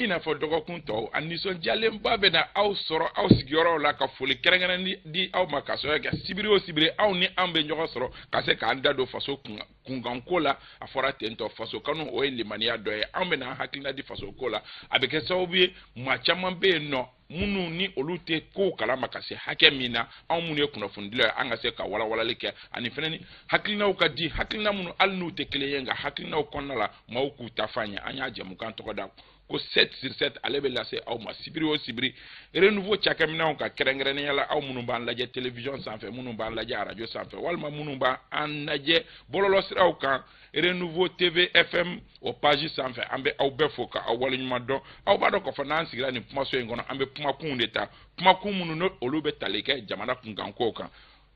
ina fɔ dɔgɔkun tɔw a nisɔndiyalenba bɛ na aw sɔrɔ aw sigiyɔrɔw la ka foli kɛrɛnkɛrɛnnen di aw ma ka sɔrɔ ka sibiri o sibiri aw ni an bɛ ɲɔgɔn sɔrɔ ka se k'an da don faso kunkanko la a fɔra tentɔ faso kanu o ye limaniya dɔ ye an bɛ na hakilina di faso ko la a bɛ kɛ sababu ye maa caman bɛ yen nɔ minnu ni olu tɛ kow kalama ka se hakɛ min na anw minnu ye kunnafonidilaw ye an ka se ka walawalali kɛ ani fɛnɛ ni hakilinaw ka di hakilina minnu hali n'u tɛ kelen ye nka hakilinaw kɔnɔna la maaw k'u ta f'an ye an y'a jamukan tɔgɔ da ko 7 sur 7 ale bɛ lase aw ma sibiri o sibiri renouveau cakɛminɛw ka kɛrɛnkɛrɛnnenya la aw minnu b'an lajɛ télévision sanfɛ minnu b'an lajɛ radio sanfɛ walima minnu b'an lajɛ bɔlɔlɔsiraw kan renouveau TV FM o page sanfɛ an bɛ aw bɛɛ fo ka aw waleɲuman dɔn aw b'a dɔn k'a fɔ n'an sigira nin kumaso in kɔnɔ an bɛ kumakunw de ta kumakun minnu n'olu bɛ tali kɛ jamana kunkankow kan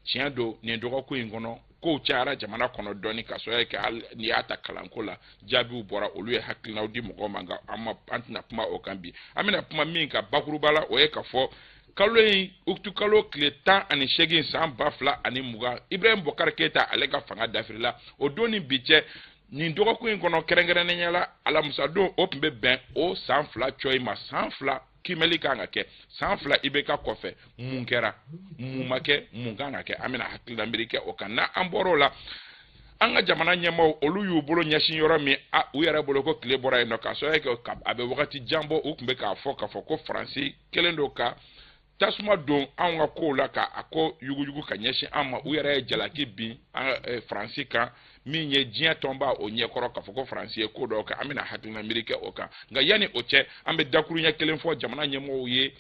tiɲɛ don nin dɔgɔkun in kɔnɔ kow cayara jamana kɔnɔ dɔɔni ka sɔrɔ kɛ n'i y'a ta kalanko la jaabiw bɔra olu ye hakilinaw di mɔgɔw ma nka an tɛna kuma o kan bi an bɛna kuma min kan bakuruba la o ye ka fɔ kalo in utukalo tile 18 san 2020 Ibrahim Bokar Keita ale ka fanga dafirila o don ni bi cɛ nin dɔgɔkun in kɔnɔ kɛrɛnkɛrɛnnenya la alamusadon o tun bɛ bɛn o san 2 cɔyi ma san 2 kimɛli kan ka kɛ san 2 IBK kɔfɛ mun kɛra mun ma kɛ mun kan ka kɛ an bɛna hakilina miiri kɛ o kan na an bɔra o la an ka jamana ɲɛmaaw olu y'u bolo ɲɛsin yɔrɔ min u yɛrɛ bolo ko tile bɔra yen nɔ ka sɔrɔ kɛ a bɛ wagati jan bɔ u tun bɛ k'a fɔ ko Faransi kelen do ka tasuma don an ka kow la ka a ko yuguyugu ka ɲɛsin an ma u yɛrɛ ye jalaki bin Faransi kan min ye diɲɛ tɔnba o ɲɛkɔrɔ k'a fɔ ko Faransi ye ko dɔw kɛ an bɛna hakilina miiri kɛ o kan nka yanni o cɛ an bɛ dakuru ɲɛ kelen fɔ jamana ɲɛmɔgɔw ye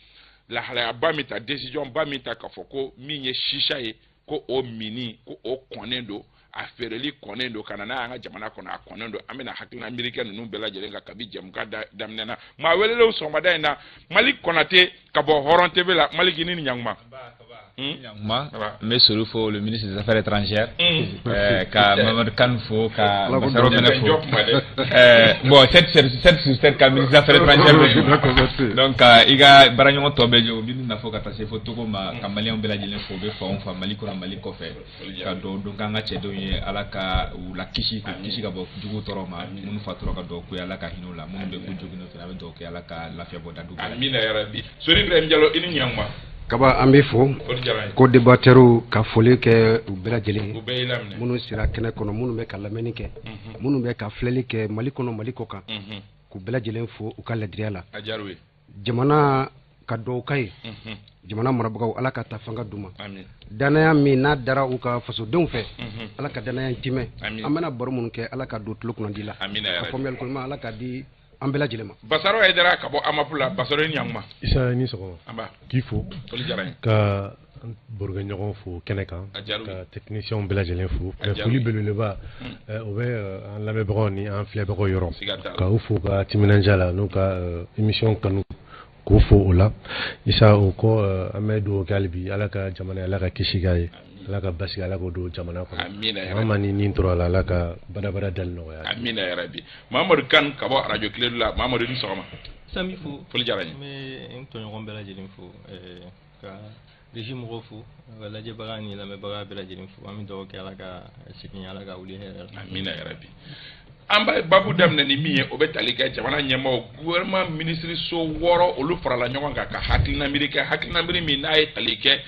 lahalayaba min ta décision ba min ta k'a fɔ ko min ye shisha ye ko o mini ko o kɔnnen don a feereli kɔnnen don ka na n'a y'an ka jamana kɔnɔ a kɔnnen don an bɛna hakilina miiri kɛ ninnu bɛɛ lajɛlen kan kabi jɛmukan daminɛ na maa welelenw sɔgɔmada in na Malik Konate ka bɔ Hɔrɔn TV la Malik i ni ɲankuma. Mais solo fo le ministre des Affaires étrangères ka Mamadou Kane fo ka Bassaro Mene fo bon 7 sur 7 ka ministre des Affaires étrangères donc iga baraño tobe jo bindu na fo ka tase fo Togo ma ka malien bela jelen fo be fo on fa Mali ko na Mali ko fe ka do nga chedo ye alaka u la kishi ka bo jugu toroma munu fatoro ka do ku alaka hinola munu be ku jugu no fina be do ku alaka lafia bo dadu amina ya rabbi sori Ibrahim Diallo ini nyangma kaba an bɛ fo ko débatteurs ka foli kɛ u bɛɛ lajɛlen minnu sira kɛnɛ kɔnɔ minnu bɛ ka lamɛnni kɛ minnu bɛ ka filɛli kɛ Mali kɔnɔ Mali kɔ kan k'u bɛɛ lajɛlen fo u ka ladiriya la jamana ka dɔw ka ye jamana marabagaw Ala ka ta fanga d'u ma danaya min n'a dara u ka fasodenw fɛ Ala ka danaya in timɛ an bɛna baro minnu kɛ Ala ka don tulo kɔnɔ di la a faamuyali ko ɲuman Ala ka di an bɛɛ lajɛlen ma. Bassaro Aidara ka bɔ Amapula Bassaro ni ɲankuma. Isa ni sɔgɔma k'i fo ka borogɛɲɔgɔn fo kɛnɛ kan ka techniciens bɛɛ lajɛlen fo foli belebeleba o bɛ an lamɛnbagaw ni an filɛbagaw yɔrɔ ka u fo ka timinanja la n'u ka émission kanu k'u fo o la Isa o kɔ an bɛ dugawu kɛ hali bi Ala ka jamana Ala ka kisi k'a ye Ala ka basigi Ala k'o don jamana kɔnɔ an ma ni tora la Ala ka badabada dali nɔgɔya amina ya rabbi Mamadou Kane ka bɔ radio Kiledu la Mamadou ni sɔgɔma sami fo foli diyara n ye n bɛ n tɔɲɔgɔn bɛɛ lajɛlen fo ka régie mɔgɔw fo ka lajɛbaga ni lamɛnbaga bɛɛ lajɛlen fo an bɛ dugawu kɛ Ala ka segin Ala ka wuli hɛrɛ la amina ya rabbi an b'a babu daminɛ ni min ye o bɛ tali kɛ jamana ɲɛmaaw gouvernement ministre so 6 olu farala ɲɔgɔn kan ka hakilina miiri kɛ hakilina miiri min n'a ye tali kɛ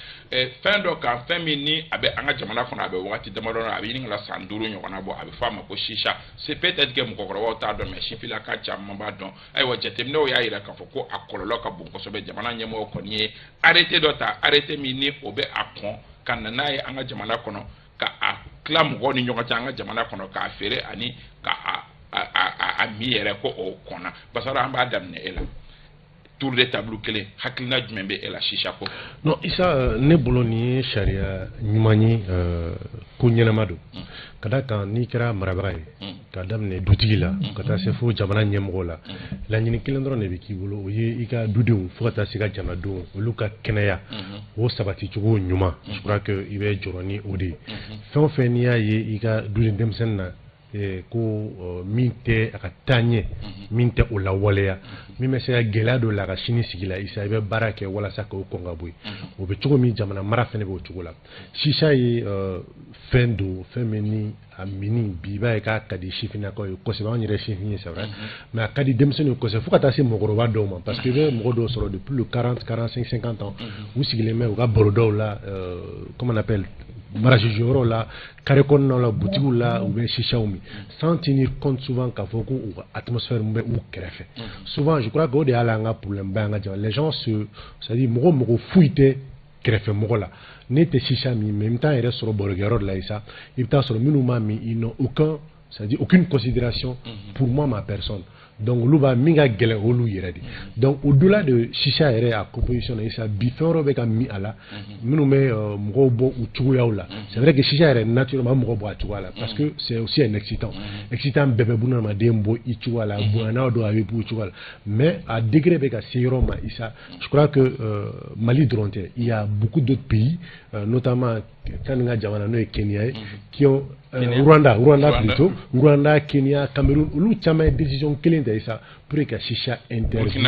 fɛn dɔ kan fɛn min ni a bɛ an ka jamana kɔnɔ a bɛ wagati damadɔ a bɛ ɲini ka san 5 ɲɔgɔnna bɔ a bɛ fɔ a ma ko shisha c'est peut-être que mɔgɔkɔrɔbaw t'a dɔn mais sifilaka caman b'a dɔn ayiwa jateminɛw y'a yira k'a fɔ ko a kɔlɔlɔ ka bon kosɛbɛ jamana ɲɛmaaw kɔni ye arrêté dɔ ta arrêté min ni o bɛ a kɔn ka na n'a ye an ka jamana kɔnɔ ka a tila mɔgɔw ni ɲɔgɔn cɛ an ka jamana kɔnɔ k'a feere ani ka a mi yɛrɛ ko o kɔnna Bassaro an b'a daminɛ e la tour de table kelen hakilina jumɛn bɛ e la shisha ko non Isa ne bolo ni ye sariya ɲuman ye ko ɲɛnama don ka da kan n'i kɛra marabaga ye ka daminɛ dutigi la ka taa se fo jamana ɲɛmɔgɔ la laɲini kelen dɔrɔn de bɛ k'i bolo o ye i ka dudenw fo ka taa se ka jamanadenw olu ka kɛnɛya o sabati cogo ɲuman je crois que i bɛ jɔrɔ ni o de ye fɛn o fɛn n'i y'a ye i ka duden denmisɛnnin na ko min tɛ a ka taa ɲɛ min tɛ o lawaleya min bɛ se ka gɛlɛya dɔ la ka sini sigi la isa i bɛ baara kɛ walasa k'o kɔn ka bɔ yen o bɛ cogo min jamana mara fɛnɛ b'o cogo la sisa ye fɛn don fɛn min ni a mini bi i b'a ye k'a ka di sifinnakaw ye kosɛbɛ an yɛrɛ sifin ye c'est vrai mais a ka di denmisɛnninw kosɛbɛ fo ka taa se mɔgɔkɔrɔba dɔw ma parce que i bɛ mɔgɔ dɔw sɔrɔ depuis le 40 45 50 ans u sigilen bɛ u ka barodaw la comment on appelle marché jɔyɔrɔw la carré kɔnɔnaw la boutiques la u bɛ sisaw min sans tenir compte souvent k'a fɔ ko u ka atmosphère bɛ u kɛrɛfɛ souvent je crois que o de y'ala an ka problème ba an ka jamana les gens c'est-à-dire mɔgɔ foyi tɛ kɛrɛfɛ mɔgɔ la ne tɛ sisa min mais i bɛ taa yɛrɛ sɔrɔ barokɛyɔrɔ de la sa i bɛ taa sɔrɔ minnu b'a min ils n'ont c'est-à-dire aucune considération pour moi ma personne donc olu b'a min ka gɛlɛn olu yɛrɛ de donc au-delà de sisa yɛrɛ a composition na sa bi fɛn wɛrɛw bɛ ka min a la minnu bɛ mɔgɔw bɔ u cogoyaw la c'est vrai que sisa yɛrɛ naturellement mɔgɔ bɔ a cogoya la parce que c'est aussi un excitant bɛɛ bɛ buna adamaden bɔ i cogoya la bonyana dɔ a bɛ bɔ i cogoya la mais a degré bɛ ka se yɔrɔ ma isa je crois que Mali dɔrɔn tɛ il y a beaucoup d'autres pays notamment kan ka jamana n'o ye Kenya ye qui ont Rwanda plutôt Rwanda Kenya Cameroun olu caman ye décision kelen ta isa pour que sisa interdit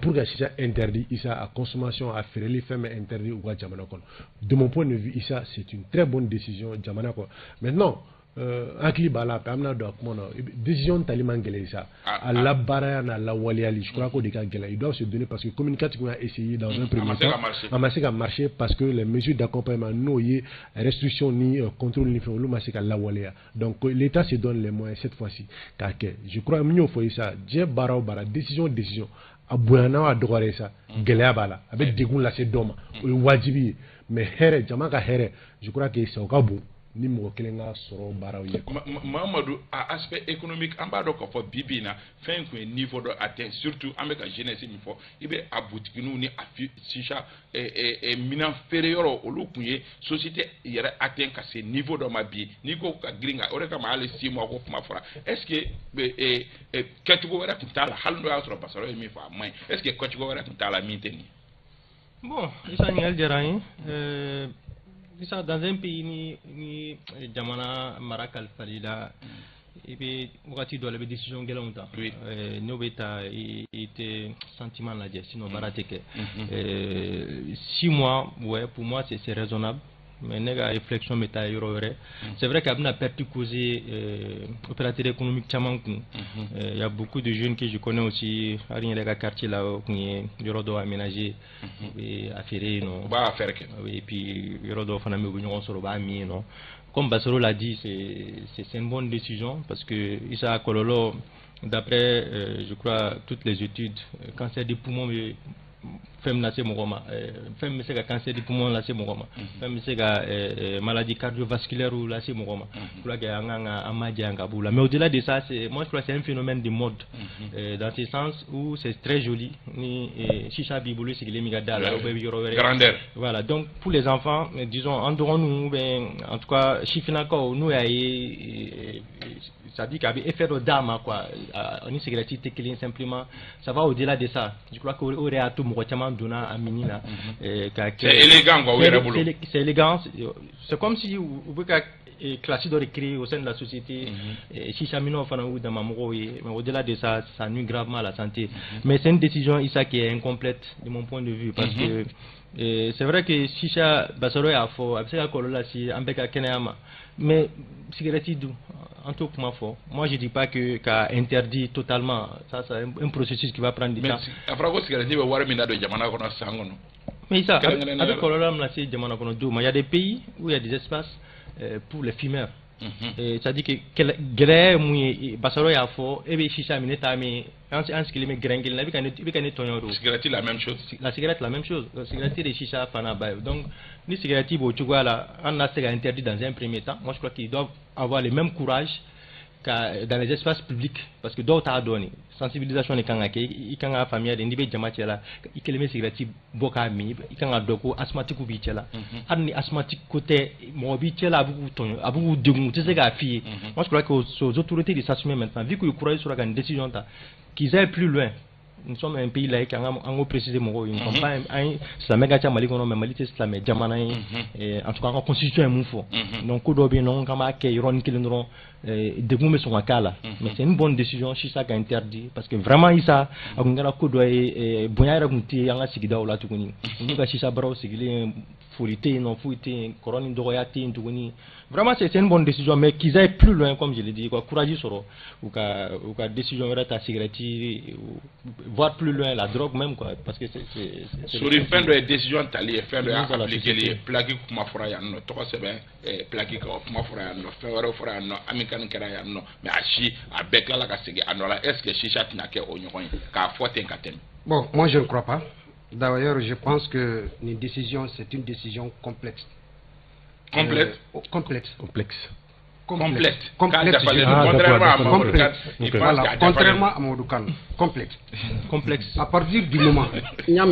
pour que sisa interdit isa a consommation a feereli fɛn bɛ interdit u ka jamana kɔnɔ de mon point de vue isa c'est une très bonne décision jamana kɔnɔ maintenant hakili b'a la an bɛna don a kuma na décision tali man gɛlɛn sa a labaaraya n'a lawaleyali je crois que o de ka gɛlɛn ils doivent se donner parce que communicatif a essayé dans un premier temps a ma se ka marcher parce que les mesures d'accompagnement n'o ye restriction ni contrôle ni fɛn olu ma se ka lawaleya donc l'état se donne les moyens cette fois-ci k'a kɛ je crois min y'o fɔ sa diɲɛ baara o baara décision a bonyana a dɔgɔyara sa gɛlɛya b'a la a bɛ degun lase dɔ ma o ye wajibi ye mais hɛrɛ jama ka hɛrɛ je crois que ça o ka bon ni mɔgɔ kelen ka sɔrɔ baaraw ye Mamadou a aspect économique an b'a dɔn k'a fɔ bi na fɛn kun ye niveau dɔ atteint surtout an bɛ ka jeunesse min fɔ i bɛ a boutiquininw ni a sisa minan feere yɔrɔ olu kun ye société yɛrɛ atteint ka se niveau dɔ ma bi n'i ko ka girin kan o de kama hali 6 mois ko kuma fɔra est-ce que kɛcogo wɛrɛ tun t'a la hali n'o y'a sɔrɔ Basaro ye min fɔ a man ɲi est-ce que kɛcogo wɛrɛ tun t'a la min tɛ nin bon isa ɲininkali diyara an ye ça dans un pays ni jamana mara kalifali la et puis wakati dɔ la bɛ décision gɛlɛnw ta n'o bɛ ta i tɛ sentiment lajɛ sinon baara tɛ kɛ 6 mois ouais pour moi c'est raisonnable mais ne ka réflexion bɛ taa yɔrɔ wɛrɛ c'est vrai qu'a bɛna perte causer opérateur économique caman kun il y a beaucoup de jeunes que je connais aussi hali n yɛrɛ ka quartier la o kun ye yɔrɔ dɔ aménager u bɛ a feere yen nɔ u b'a affaire kɛ et puis yɔrɔ dɔ fana bɛ u bɛ ɲɔgɔn sɔrɔ u b'a min yen nɔ comme Basaro l'a dit c'est une bonne décision parce que isa kɔlɔlɔ d'après je crois toutes les études cancer du poumon bɛ fɛn min lase mɔgɔ ma fɛn min bɛ se ka cancer du poumon lase mɔgɔ ma fɛn min bɛ se ka maladie cardiovasculaire lase mɔgɔ ma pour que an kan ka an ma jɛ an ka b'u la mais au-delà de ça moi je crois que c'est un phénomène de mode dans ce sens où c'est très joli ni sisa b'i bolo sigilen min ka da la ou bien yɔrɔ wɛrɛ grandeur voilà donc pour les enfants disons en dɔgɔninw ou bien en tout cas sifinnakaw n'u y'a ye ça dit qu'à effet de dama quoi ni cigarette tɛ kelen simplement ça va au-delà de ça je crois que o de y'a to mɔgɔ caman donna a mini na c'est élégant quoi c'est élégant c'est comme si u bɛ ka classe dɔ de créer au sein de la société sisa minɛw fana y'u dama mɔgɔw ye mais au-delà de ça ça nuit gravement à la santé mais c'est une décision isa qui est incomplète de mon point de vue parce que c'est vrai que sisa Basaro y'a fɔ a bɛ se ka kɔlɔlɔ lase an bɛɛ ka kɛnɛya ma mais cigarette dun en tout cas moi je dis pas que qu'a interdit totalement ça c'est un processus qui va prendre du temps mais après ko cigarette bɛ wari min na don jamana kɔnɔ san kɔnɔ mais ça avec kɔlɔlɔ min lase jamana kɔnɔ don ma il y a des pays où il y a des espaces pour les fumeurs c'est-à-dire que gɛlɛya mun ye Basaro y'a fɔ e bɛ sisa min ne t'a min an sigilen bɛ gɛrɛn kelen na i bɛ ka ne tɔɲɔ don cigarette la même chose la cigarette la même chose la cigarette de sisa fana ba ye donc ni cigarette b'o cogoya la an na se ka interdit dans un premier temps moi je crois qu'ils doivent avoir le même courage dans les espaces publics parce que dɔw t'a dɔn sensibilisation de kan ka kɛ i kan ka faamuya de n'i bɛ jama cɛ la i kelen bɛ cigarette bɔ k'a min i kan ka dɔn ko asthmatique b'i cɛ la hali ni asthmatique ko tɛ mɔgɔ b'i cɛ la a bɛ k'u tɔɲɔ a bɛ k'u degun u tɛ se k'a f'i ye moi je crois que aux autorités de s'assumer maintenant vu que u courage sera ka nin décision ta qu'ils aillent plus loin nous sommes un pays laïque, on a précisé mon une campagne, islamé gacha Mali kono mais Mali c'est islamé jamana en tout cas en constitution est moufo. Donc ko do bi non kama ke iron kilindron de gumé son akala. Mais c'est une bonne décision si ça a interdit parce que vraiment isa akungala ko do bonya ra kunti yanga sigida wala tukuni. Nduga si ça baro sigili fulité non fuité corona doyati tukuni. Vraiment c'est une bonne décision mais qu'ils aillent plus loin comme je l'ai dit quoi courage soro ou ka décision era ta cigarette voir plus loin la drogue même quoi parce que c'est sur une fin de décision tali fin de appliquer les plaquer kuma fora ya no to se ben plaquer kuma fora ya no fera fora ya no amikan kera ya no mais achi avec la ka sigi anola est-ce que chicha tina ke onyokoy ka foten katem. Bon, moi je ne crois pas. D'ailleurs, je pense que une décision c'est une décision complexe. Complexe. Contrairement à Mamadoukan, complexe. À partir du moment il y a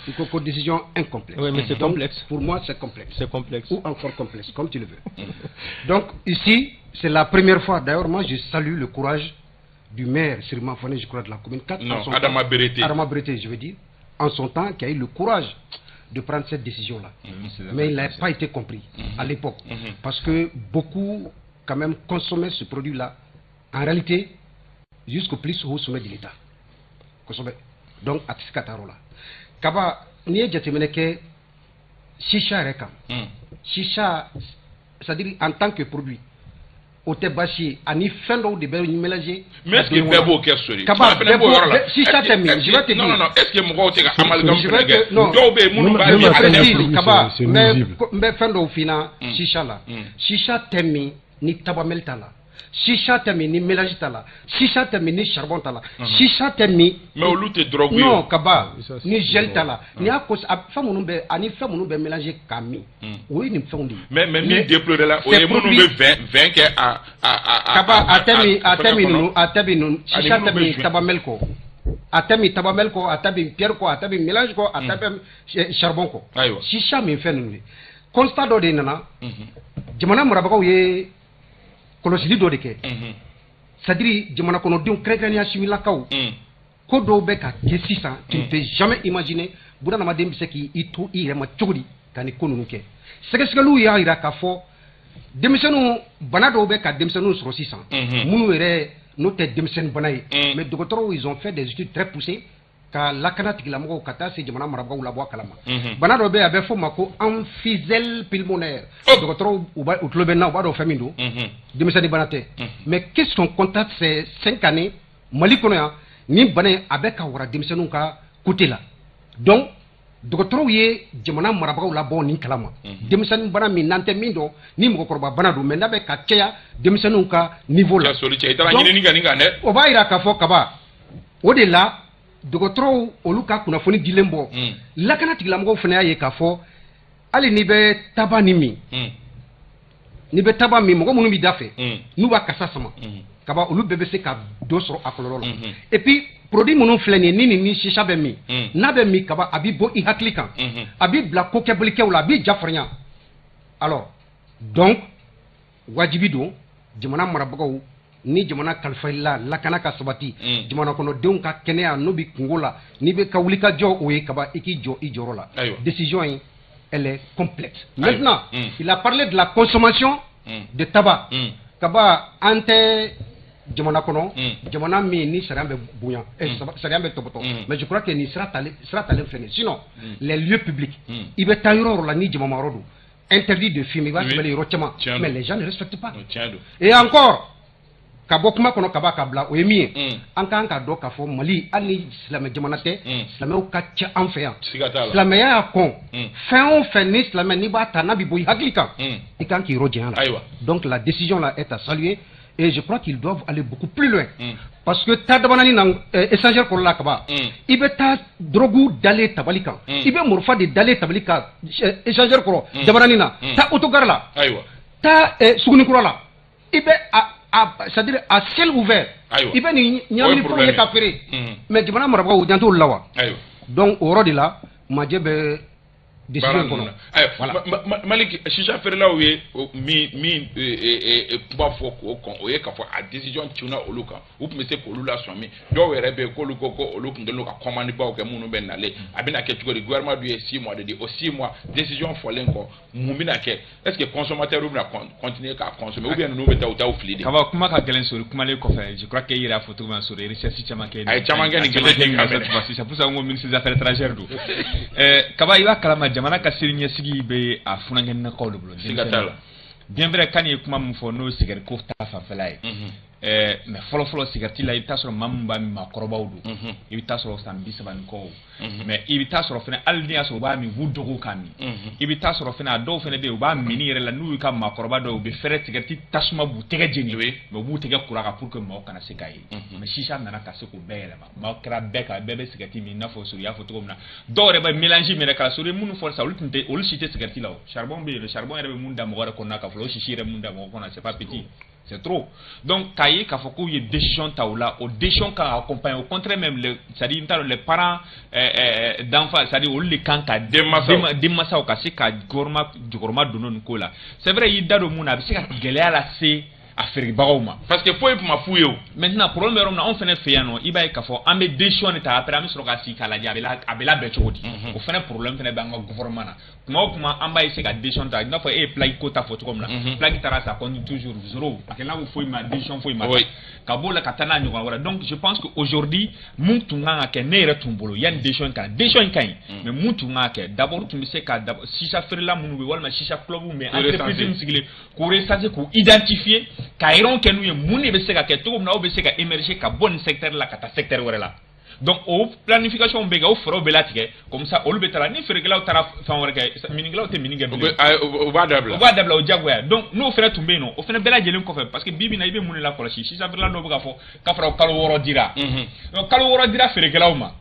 il faut que décision incomplexe. Oui, mais c'est complexe. Pour moi, c'est complexe. C'est complexe. Ou encore complexe, comme tu le veux. Donc, ici, c'est la première fois. D'ailleurs, moi, je salue le courage du maire, Sirima Fane, je crois, de la commune 4. Non, Adama Berete. Adama Berete, je veux dire, en son temps, qui a eu le courage de prendre cette décision-là. Mais il n'a pas été compris à l'époque. Parce que beaucoup, quand même, consommaient ce produit-là, en réalité, jusqu'au plus haut sommet de l'État. Donc, à Tsikatarola. Kaba, ni est jatemene que chicha rekam. Chicha, c'est-à-dire en tant que produit. Au Tebashi, à ni fin d'eau de mélanger. Mais est-ce que Bebo Kersori Kaba, chicha temi, je vais te dire. Non, est-ce que mon côté amalgame non, mais fin d'eau fina, chicha là. Chicha temi, ni tabamel tala. Chicha temi ni mélange tala, chicha temi ni charbon tala, chicha temi. Mais au lutte drogue. Non, kaba, ni gel tala, ni à cause à femme nous be, ani femme nous be mélanger kami. Oui, ni femme dit. Mais ni déplorer là, on est mon nous 20 que à kaba à temi nous, chicha temi tabamelko. A temi tabamelko, a temi pierre ko, a temi mélange ko, a temi charbon ko. Chicha mi fait nous. Constat do de nana. Jamana murabako ye kolosili do de kɛ c'est-à-dire jamana kɔnɔdenw kɛrɛnkɛrɛnnenya similakaw ko dɔw bɛ ka kɛ sisan tu ne peux jamais imaginer bunadamaden bɛ se k'i to i yɛrɛ ma cogo di ka nin ko ninnu kɛ sɛgɛsɛgɛliw y'a jira k'a fɔ denmisɛnninw bana dɔw bɛ ka denmisɛnninw sɔrɔ sisan minnu yɛrɛ n'o tɛ denmisɛnnin bana ye mais dɔgɔtɔrɔw ils ont fait des études très poussées ka lakana tigilamɔgɔw ka taa se jamana marabagaw labɔ a kalama bana dɔ bɛ yen a bɛ fɔ o ma ko emphysème pulmonaire dɔgɔtɔrɔw u tulo bɛ na u b'a dɔn fɛn min don denmisɛnnin bana tɛ mais qu'est-ce qu'on constate ces 5 années Mali kɔnɔ yan nin bana in a bɛ ka wara denmisɛnninw ka côté la donc dɔgɔtɔrɔw ye jamana marabagaw labɔ nin kalama denmisɛnnin bana min n'an tɛ min dɔn ni mɔgɔkɔrɔba bana don mais n'a bɛ ka caya denmisɛnninw ka niveau la o b'a jira k'a fɔ kaba o de la dɔgɔtɔrɔw olu ka kunnafoni dilen bɔ lakana tigilamɔgɔw fana y'a ye k'a fɔ hali n'i bɛ taba ni min n'i bɛ taba min mɔgɔ minnu b'i da fɛ n'u b'a kasa sama kaba olu bɛɛ bɛ se ka dɔ sɔrɔ a kɔlɔlɔ la et puis produit minnu filɛ nin ye ni sisa bɛ min n'a bɛ min kaba a b'i bɔ i hakili kan a b'i bila ko kɛbalikɛw la a b'i jafarinya alors donc wajibi don jamana marabagaw ni jamana kalifayila lakana ka sabati jamana kɔnɔdenw ka kɛnɛya n'o bi kungo la n'i bɛ ka wuli ka jɔ o ye kaba i k'i jɔ i jɔyɔrɔ la décision in elle est complexe maintenant il a parlé de la consommation de tabac kaba an tɛ jamana kɔnɔ jamana min ni sariya bɛ bonya sariya bɛ tɔbɔtɔ mais je crois que nin sira talen filɛ nin sinon les lieux publics i bɛ taa yɔrɔ o yɔrɔ la ni jamama yɔrɔ don interdit de fumer i b'a sɛbɛn yɔrɔ caman mais les gens ne respectent pas et encore ka bɔ kuma kɔnɔ kaba ka bila o ye min ye an k'an ka dɔn k'a fɔ Mali hali ni silamɛ jamana tɛ silamɛw ka ca an fɛ yan silamɛya y'a kɔn fɛn o fɛn ni silamɛ n'i b'a ta n'a bɛ bɔ i hakili kan i kan k'i yɔrɔ janya la donc la décision là est à saluer et je crois qu'ils doivent aller beaucoup plus loin parce que taa dabanani na échangeur kɔrɔ la kaba i bɛ taa drogue dalen tabali kan i bɛ mɔrɔfa de dalen tabali kan échangeur kɔrɔ dabanani na taa autogare la taa sugunikura la i bɛ c'est-à-dire à ciel ouvert i bɛ nin ɲamini fɛnw ye ka feere mais jamana marabagaw jan t'olu la wa donc o yɔrɔ de la majɛ bɛ décision kono voilà Malik shisha ferla we mi kuba fo ko o ye ka fo a décision tuna oluka ou peut se ko lula somi do were be ko lu ko oluka ngelo ka commande ba o ke munu ben nale abina ke tugo di gouvernement du 6 mois de au 6 mois décision fo lenko mumina ke est-ce que consommateur ou na continuer ka consommer ou bien nous beta ou ta oflide kaba kuma ka gelen sur kuma le ko fait je crois que ira photo man sur recherche chamake ay chamake ni gelen c'est pour ça ngo ministre des affaires étrangères do kaba iwa kalama jamana ka sirinya sigi be a funangen na ko loblo bien vrai kan ye kuma mun fo no sigar ko ta fa felay mais folo cigarette la ita soro mamba mi makorobaw do ita soro sambi saban ko mais ita soro fena alnia so ba mi wudogo kami ita soro fena do fena be ba mini yere la nu ka makoroba do be fere cigarette tasuma bu tege jeni me bu tege kuraka pour que mo kana sekai mais shisha nana ka se ko bele ma kra beka bebe cigarette mi na fo so ya photo comme na do re ba mélanger me kala so re munu for sa ultinte ol cité cigarette la charbon be le charbon re munda mo gore ko na ka flo shishire munda mo ko na c'est pas petit. C'est trop. Donc, Kaye, Kafoko, il y a des décisions taoula, aux décisions qui accompagnent, au contraire même, c'est-à-dire les parents d'enfants, c'est-à-dire les kanka, des massa au cassé, Gorma, Donon Kola. C'est vrai, il y a des gens qui ont gagné à la C. A faire barouma parce que faut ma fouille maintenant problème on fait fait non il va kafo amé décision ta après am sur kasi kala dia abela betchodi o fait problème fait banga gouvernement kuma amba ese ka décision ta na faut e play quota photo comme là play tara ça compte toujours zéro parce que là où faut ma décision faut ma kabola katana ni wala donc je pense que aujourd'hui muntu nga ke nere tumbolo yan décision kan mais muntu nga ke d'abord tu me sais ka si ça faire là munu wala si ça club mais entreprise sigile ko recenser ko identifier Kairon que nous muni be seka ke tout na be seka émerger ka bon secteur la kata secteur wala la donc au planification bega au foro belatike comme ça au betala ni fere gela tara fan wala ke miningla o te mininga au badabla au jagwa donc nous fere tumbe no o fere bela jelen ko fe parce que bibi na ibe muni la ko si ça fere la no bega fo ka fara kalo woro dira donc kalo woro dira fere gela o ma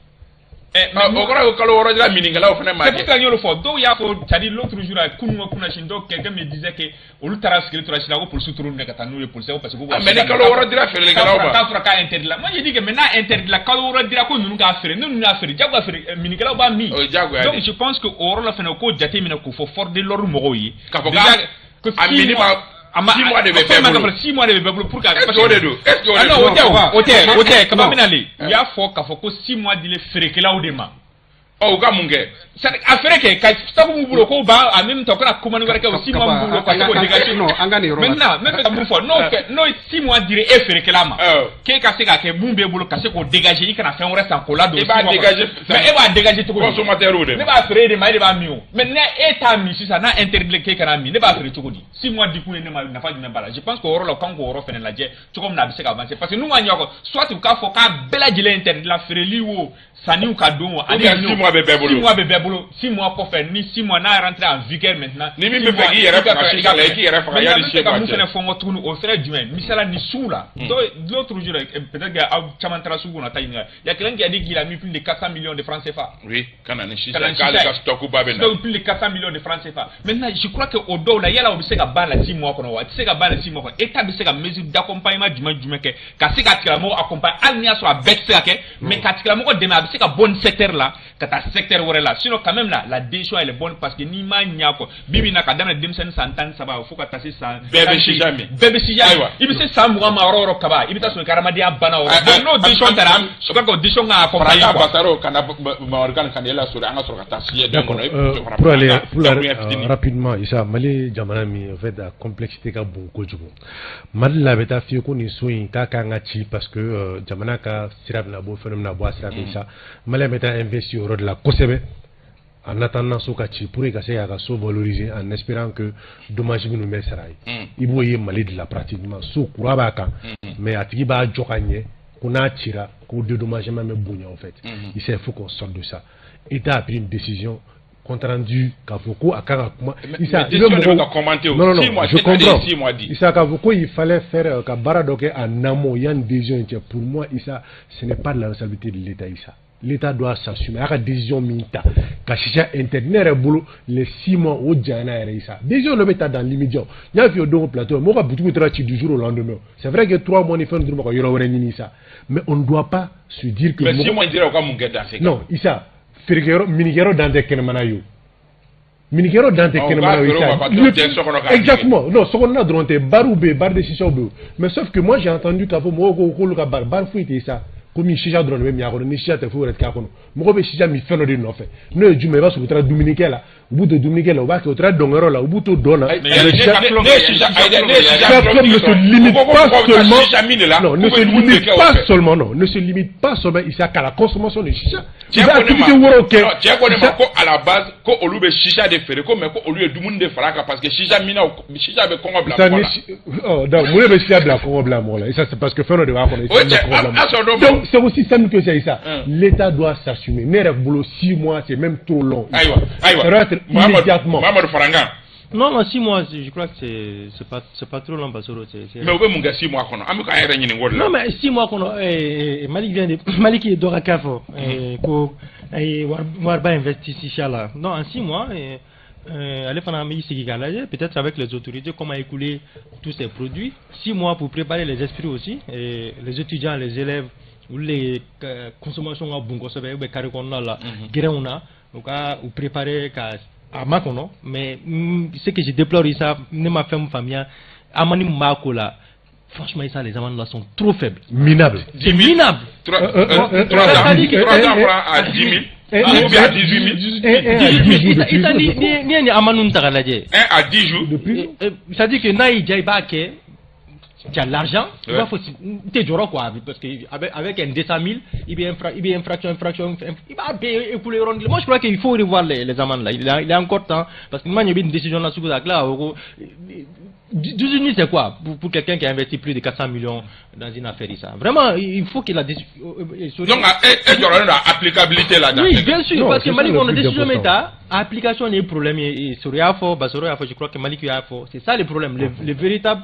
okora kalo woro dira miningla o fene ma c'est pour le fo do ya fo tadi l'autre jour à kunwa kuna shindo quelqu'un me disait que olu tara skeleto la shila ko pour suturu ne kata nous le pour ça parce que mais kalo woro dira fere gela o ma ka fara ka interdit la moi je dis que maintenant interdit la kalo woro dira ko nous ga fere nous na fere jagwa fere miningla o ba mi donc je pense que oro la fene ko jate mina ko fo for de lor mogo yi a minima 6 mois de bébé 6 mois de bébé pour est-ce que ok kama minali ya fo ka fo ko 6 mois dile ferekela o de ma o ga munge a fereke ka sabu mu bulo ko ba a même temps kana kuma ni waraka o 6 mois mu bulo ka ko dégager non angani ro maintenant même ka mu fo no 6 mois dire e ferekela ma ke ka se ka ke mu be bulo ka se ko dégager i kana fait on reste en cola do 6 mois mais e ba dégager to consommateur o de ne ba fere de ma de ba mieux maintenant e ta mi si ça na interdit ke kana mi ne ba fere to ko di 6 mois di ku ne ma na fa du même bala je pense que oro la kan ko oro fene la je to comme na bi se ka avancer parce que nous anya ko soit ka fo ka bela jile interdit la fere liwo sani ou kadon ani 6 mois bébé bolo 6 mois bébé bolo 6 mois pour faire ni 6 mois na rentrer en vigueur maintenant ni mi be qui yere fa chiga la qui yere fa ya di cheba mu fene fongo tourne au frère du même misala ni soula l'autre jour peut-être que chaman trasugo na tayinga ya quelqu'un qui a dit qu'il a mis plus de 400 millions de francs CFA oui kana ni chicha ka stock ba ben plus de 400 millions de francs CFA maintenant je crois que au do la yala o biseka ba la 6 mois kono wa tiseka ba la 6 mois ko état biseka mesure d'accompagnement du ke ka seka tira mo accompagne alnia so avec ça ke mais ka tira mo ko dema c'est un bon secteur là kata secteur wore là sinon quand même là la décision elle est bonne parce que ni ma nyako bibi na kadana demsen santan saba faut ka tasi san bébé si jamais ibi se sam mo ma oro kaba ibi ta so karamadi abana oro no décision tara so ka décision nga accompagner quoi basaro kana ma organ kana la so anga so ka tasi pour aller rapidement isa mali jamana mi en fait la complexité ka bon ko jugo mal la beta fi ko ni so in ka nga ci parce que jamana ka sirab na bo phénomène na bo sirab ça malais mettant investi au de la Kosebe en attendant ce cas pour que ça soit valorisé en espérant que dommage nous met ça il faut y Mali de la pratiquement sous kurabaka mais atigi ba jokanye kuna tira ko dédommagement mais bounya en fait il faut qu'on sorte de ça état a pris une décision compte rendu Kavoko à Karakuma. Non, je comprends. Issa Kavoko, il fallait faire Kabaradoke en amont, il y a une décision. Pour moi, Issa, ce n'est pas de la responsabilité de l'État. L'État doit s'assumer. Il y a une décision minta. Kachicha internet boulot les 6 mois au Djana et Issa. Décision le mettre dans l'immédiat. Il y a un don plateau. Moi, je vais du jour au lendemain. C'est vrai que 3 mois, il faut nous ça. Mais on ne doit pas se dire que. Mais 6 mois, il dirait au cas où non, Issa. Minigero dans des Kenemanayo. Minikero dante exactement. Non, ce qu'on a dronté, baroubé, bar de chicha ou mais sauf que moi j'ai entendu qu'à le bar fouille ça. Comme il chicha drone même yaro ni chicha te faut être kakono. Mo be chicha mi feno de no fait. No e jume ba so tra dominicain là. Au bout de dominicain là, on va que tra dongero là, au bout de dona. Ne se limite pas seulement ici à la consommation de chicha. À la base, ko olube chicha de fere ko mais ko olu edumun de faraka parce que chicha mina chicha be kongo blanc. Oh, donc mo be chicha blanc kongo blanc moi là. Et ça c'est parce que feno de va connaître. Donc c'est aussi simple que ça. L'État doit s'assumer. Mais avec boulot 6 mois, c'est même trop long. Ça doit être immédiatement. Non, 6 mois, je crois que c'est pas trop long parce que mais au moins 6 mois qu'on a. Non, mais 6 mois qu'on a. Malik qui est d'Orakafo. Warba investit ici là. Non, en 6 mois. Allez pendant peut-être avec les autorités comment écouler tous ces produits. 6 mois pour préparer les esprits aussi. Et les étudiants, les élèves ou les consommations à bon conseil ou carré qu'on a là guérin ou préparer à makono mais ce que je déplore ça ne m'a fait famille amani mako là franchement ça les amendes là sont trop faibles minables c'est minable 3 ans à 10 000 ou bien à 18 000 il ni amanu ntagalaje à 10 jours ça dit que naï jaibake tu as l'argent, il va faut te joro quoi parce que avec un 200 000, il y a infraction, il va payer pour les rendre. Moi je crois qu'il faut revoir les amendes là. Il y a encore temps parce que moi il y a une décision là sur ça là 12 000 c'est quoi pour quelqu'un qui a investi plus de 400 millions dans une affaire ça. Vraiment il faut qu'il a donc il y aura une applicabilité là-dedans. Oui, bien sûr parce que Malik on a décision d'état, application est problème et sur Yafo, je crois que Malik Yafo, c'est ça le problème, le véritable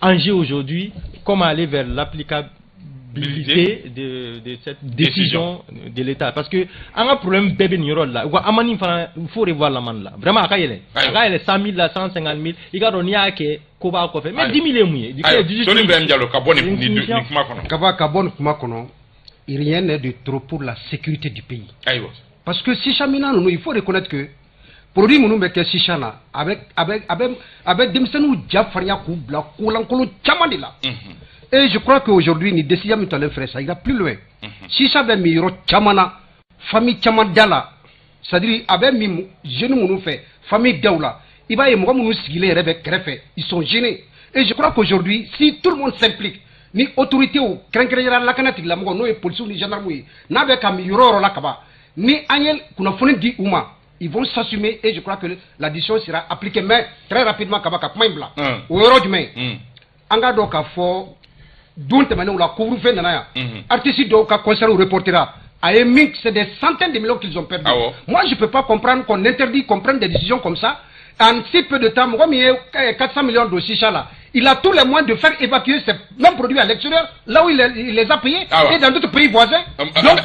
enjeu aujourd'hui, comment aller vers l'applicabilité de cette décision de l'État. Parce que, un problème bébé n'yrol là, il faut revoir l'amende là. Vraiment, à il est 100 000, 150 000, il y a un qui koba ko fait. Mais 10 000 est mouillé. Rien n'est de trop pour la sécurité du pays. Parce que si Chamina, il faut reconnaître que produit mon nom si chana avec Dimsenou Jafaria Koubla Kolankolo Chamanila. Et je crois qu'aujourd'hui, ni décision de faire ça, il va plus loin. Si ça avait mis Chamana, famille Chamandala, c'est-à-dire avec mi jeune mon fait, famille Daoula, il va y avoir mon sigilé avec Greffe, ils sont gênés. Et je crois qu'aujourd'hui, si tout le monde s'implique, ni autorité ou craindre la canette, la mort, ni police ni gendarmerie, n'avec un yoro la kaba, ni Agnel Kunafone dit Ouma. Ils vont s'assumer et je crois que la décision sera appliquée, mais très rapidement, Kabaka Maïbla. Ou Rodmé, Angado Kafo, Duntemane ou la couvre-feu Nana, artistes d'Oka, concert ou reportera. C'est des centaines de millions qu'ils ont perdu. Moi, je ne peux pas comprendre qu'on interdit qu'on prenne des décisions comme ça. En si peu de temps, moi, il y a 400 millions de chicha là. Il a tous les moyens de faire évacuer ces mêmes produits à l'extérieur, là où il les a payés, et dans d'autres pays voisins. Donc,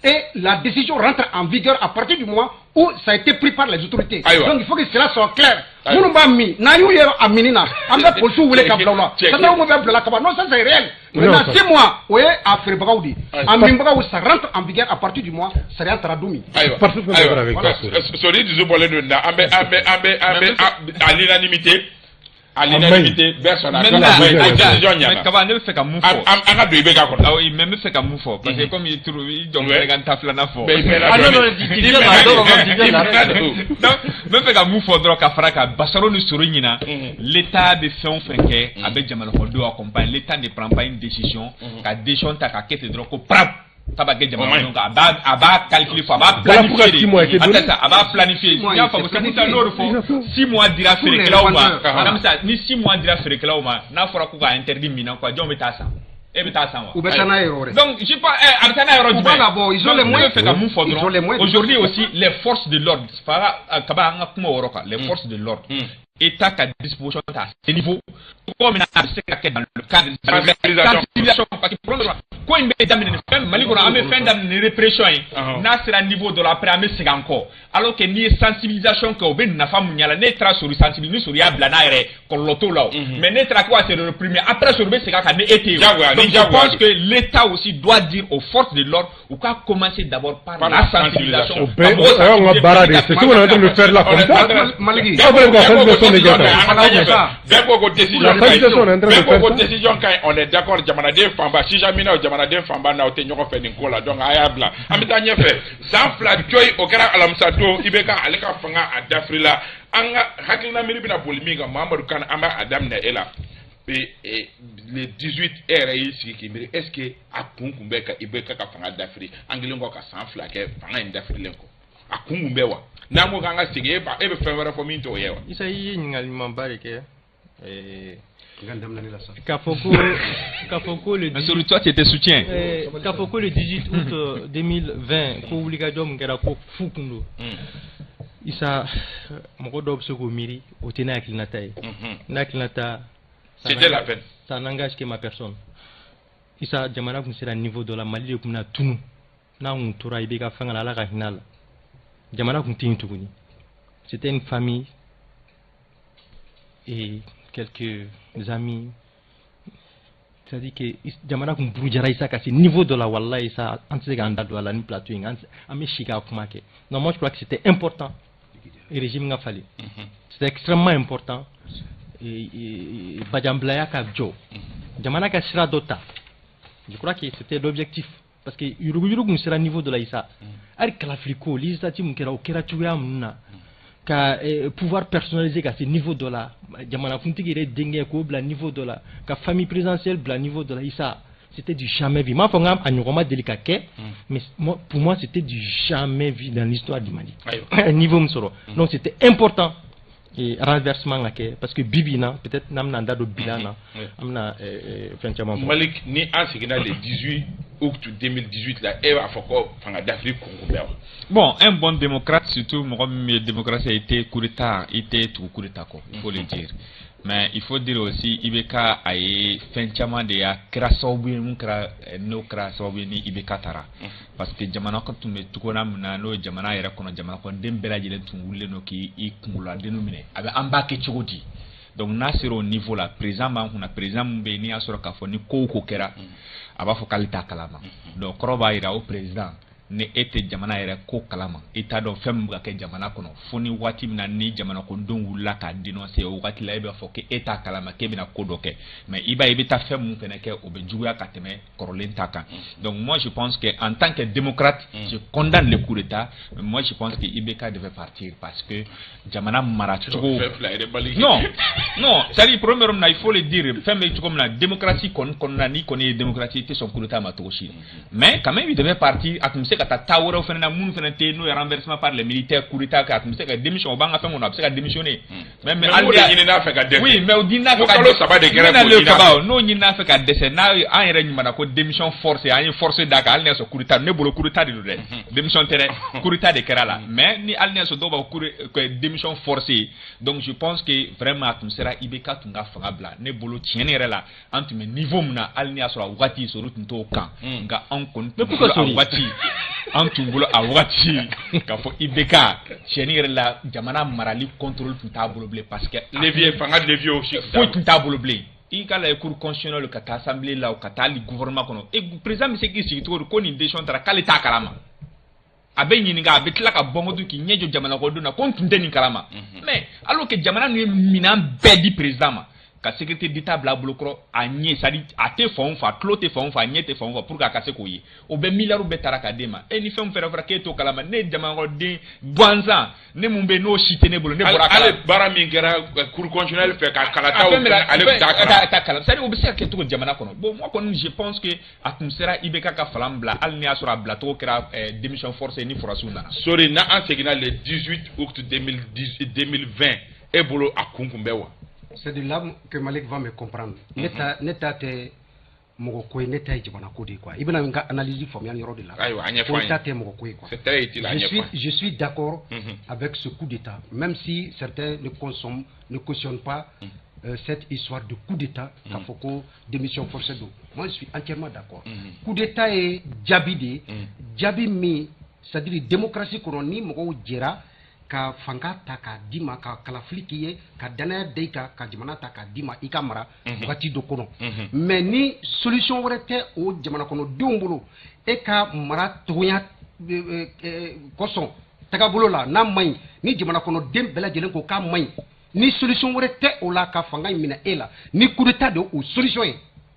et la décision rentre en vigueur à partir du moment où ça a été pris par les autorités. Donc il faut que cela soit clair. Non, ça c'est réel. Maintenant 6 mois, oui, à Ferbaoudi. Ça rentre en vigueur à partir du mois, ça rentre à Doumi. À l'unanimité. À l'unanimité, personne n'a mais Kaba ne fait qu'un moufo. Oui, mais me fait qu'un moufo. Parce que comme il trouve, il donne un tafla na fo. Ah non, me fait qu'un moufo droit qu'à fraka. Bassaro nous souligne l'État de fait un fait avec Jamal Hodo accompagne. L'État ne prend pas une décision. Qu'à décision ta quête droit qu'au prap. Tabaké Jamal donc à bas calculer, à bas planifier. À bas planifier. Il y a pas besoin de nous 6 mois dira faire que là ou comme ça ni 6 mois dira faire que là ou na fera ko interdit mina quoi Dieu met ça et met ça donc je pas abtana euro ils ont les moyens aujourd'hui aussi les forces de l'ordre kaba nga kuma woroka les forces de l'ordre État à disposition à ce niveau comme on a dans le cadre de la réalisation parce que ko in be damine fɛn Mali kɔnɔ an be fɛn damine répression ye n'a sera niveau dɔ la après an be segin encore alors que ni sensibilisation kɛ o be nafa mun ɲa la ne taara sori sensibilisation ni sori y'a bila n'a yɛrɛ kɔlɔlɔ t'o la mais ne taara ko a se réprimer après sori be segin a kan ne e tɛ donc je pense que l'État aussi doit dire aux forces de l'ordre ou qu'a commencer d'abord par la sensibilisation. On va barrer, c'est ce qu'on est en train de faire là comme ça. Maliki, décision quand on est d'accord, Jamanaden Famba, si jamais Jamanaden Famba n'a été fait une cola, donc ayabla. Amitanya fait, sans flat joy au grand alamsato, Ibeka Aleka Fanga à Dafrila, Anga Hakina Miribina Polimiga, Mamadou Kan Ama Adam Naela. Et les 18 RAI qui me est-ce que à Kunkumbeka Ibeka Fanga Dafri, Angilingo ka sans flaque, Fanga in Dafrilenko. À Kunkumbewa. Namu Ganga Sige, ebe Fanga for me to Yewa. Isa yi Ningalima Barike. Kafoko le. Mais sur toi, tu étais soutien. Kafoko le 18 août 2020, pour Ouligadjom Ngerako Fukundo. Isa Mokodob Soko Miri, au Tena Klinataï. Naklinata. C'était la peine. Ça n'engage que ma personne. Isa Jamana c'est à niveau de la Mali de Kumna Tunu. Na on toura Ibeka Fangala la Rahinal. Jamana continue tout. C'était une famille et quelques amis. C'est-à-dire que Jamana kum Brujara Isa kasi niveau de la Wallah Isa Antiseganda de la plateau Ame Shika Kumake. Non, moi je crois que c'était important. Et le régime n'a fallu. C'était extrêmement important. Et Bajamblaya Kabjo. Jamana ka sera dota. Je crois que c'était l'objectif. Parce que Yurugu sera niveau de la Isa. Ari Kalafliko, l'Isati Mukera, Okerachuya Muna. Ka pouvoir personnaliser à ce niveau de la Jamana Funtigere Dengue Kobla niveau de la ka famille présidentielle bla niveau de la Isa. C'était du jamais vu. Moi, je suis délicat, mais pour moi, c'était du jamais vu dans l'histoire du Mali. Niveau Msoro. Donc, c'était important. Et renversement, parce que Bibina, peut-être, n'a pas de bilan. Malik, ni en ce le 18 août 2018, là, et à Foko, d'Afrique, bon, un bon démocrate, surtout, mon démocratie a été coup d'État, était tout coup d'État, il faut le dire. Mais il faut dire aussi, Ibeka a fait un de ya krasobi mukra no krasobi ni Ibeka tara. Parce que jamana quand tu me tukona muna no jamana era kono jamana kon dembela jele tungulle no ki I kungula dénominé. Abe ambake chogodi. Donc na sur au niveau là présent ma on a présent mbe ni asoro kafoni ko ko kera. Aba fo kalita kalama. Donc kroba ira au président ne ete jamana yɛrɛ ko kalama I t'a dɔn fɛn min bɛ ka kɛ jamana kɔnɔ fo ni waati min na ni jamana kɔnɔdenw wulila k'a dénoncer o waati la I b'a fɔ k'e t'a kalama k'e bɛna ko dɔ kɛ mais I b'a ye I bɛ taa fɛn min fɛnɛ kɛ o bɛ juguya ka tɛmɛ kɔrɔlen ta kan donc moi je pense que en tant que démocrate je condamne le coup d'état mais moi je pense que IBK devait partir parce que jamana maracogo non c'est-à-dire premièrement il faut le dire fɛn bɛ cogo min na démocratie kɔnɔna ni kɔni ye démocratie tɛ sɔn coup d'état ma cogo si mais quand même il devait partir à ka taa tawro fana mun fana te no renversement par les militaires coup d'état ka tumse ka démission o banga fengo na se ka démissionner même aldia na fa ka démission oui mais o dinna fa ka saba de guerre ko dinna no nyina fa ka décès na an yere nyima ko démission forcée an forcé daka alne so coup d'état ne bolo coup d'état de démission terrain coup d'état de kerala mais ni alne so do ba coup démission forcée donc je pense que vraiment tumsera IBK tunga fa bla ne bolo tiene yere la antume niveau mna alne so wati so rutunto kan nga an kon wati Antungolo a wati ka fo IBK cheni yɛrɛ la jamana marali contrôle tun t'a bolo bilen parce que levier fanga levier aussi foyi tun t'a bolo bilen I ka la cour constitutionnelle ka taa assemblée la ka taa li gouvernement kɔnɔ et président bɛ se k'i sigi cogo di ko nin décision taara k'ale t'a kalama a bɛ ɲininka a bɛ tila ka bɔngɔdu k'i ɲɛ jɔ jamana kɔnɔdenw na ko n tun tɛ nin kalama mais alors que jamana ninnu ye minɛn bɛɛ di président ma ka sécurité d'état bla blokro a ɲɛ c'est à dire a tɛ fan fa tulo tɛ fan fa ɲɛ tɛ fan fa pour que a ka se k'o ye o bɛ miliyariw bɛɛ taara ka d'e ma e ni fɛn fɛrɛ k'e t'o kalama ne ye jamanakɔrɔden gansan ne mun bɛ n'o si tɛ ne bolo ne bɔra kala ale baara min kɛra cour constitutionnelle fɛ ka kalataw ale bɛ taa kala c'est à dire o bɛ se ka kɛ cogo jamana kɔnɔ bon moi kɔni je pense que a tun sera IBK ka falan bila hali ni y'a sɔrɔ a bila cogo kɛra démission forcée ni forasiw nana sori na an seginna le 18 août 2020 e bolo a kun kun bɛ wa c'est de là que Malik va me comprendre. Neta te mogo koy neta jibana kodi quoi. Ibana nga analyse formelle yoro de là. Neta te mogo koy quoi. C'est très utile. Je suis d'accord avec ce coup d'état même si certains ne cautionnent pas cette histoire de coup d'État, qu'a fait démission forcée d'eau. Moi, je suis entièrement d'accord. Coup d'État est Djabide, Djabi c'est-à-dire démocratie qu'on ni mogo djera, ka fanga ta ka dima ka kalaflikiye, ka dana deika ka jamana ta ka dima ikamara, wati do kono. Mais ni solution wrete o jamana kono dumbulu, e ka mara toya koson, tagabulo la, na may, ni jamana kono dem bela jelen ko ka may. Ni solution wrete o la ka fanga mina ela, ni coup d'état de ou solution.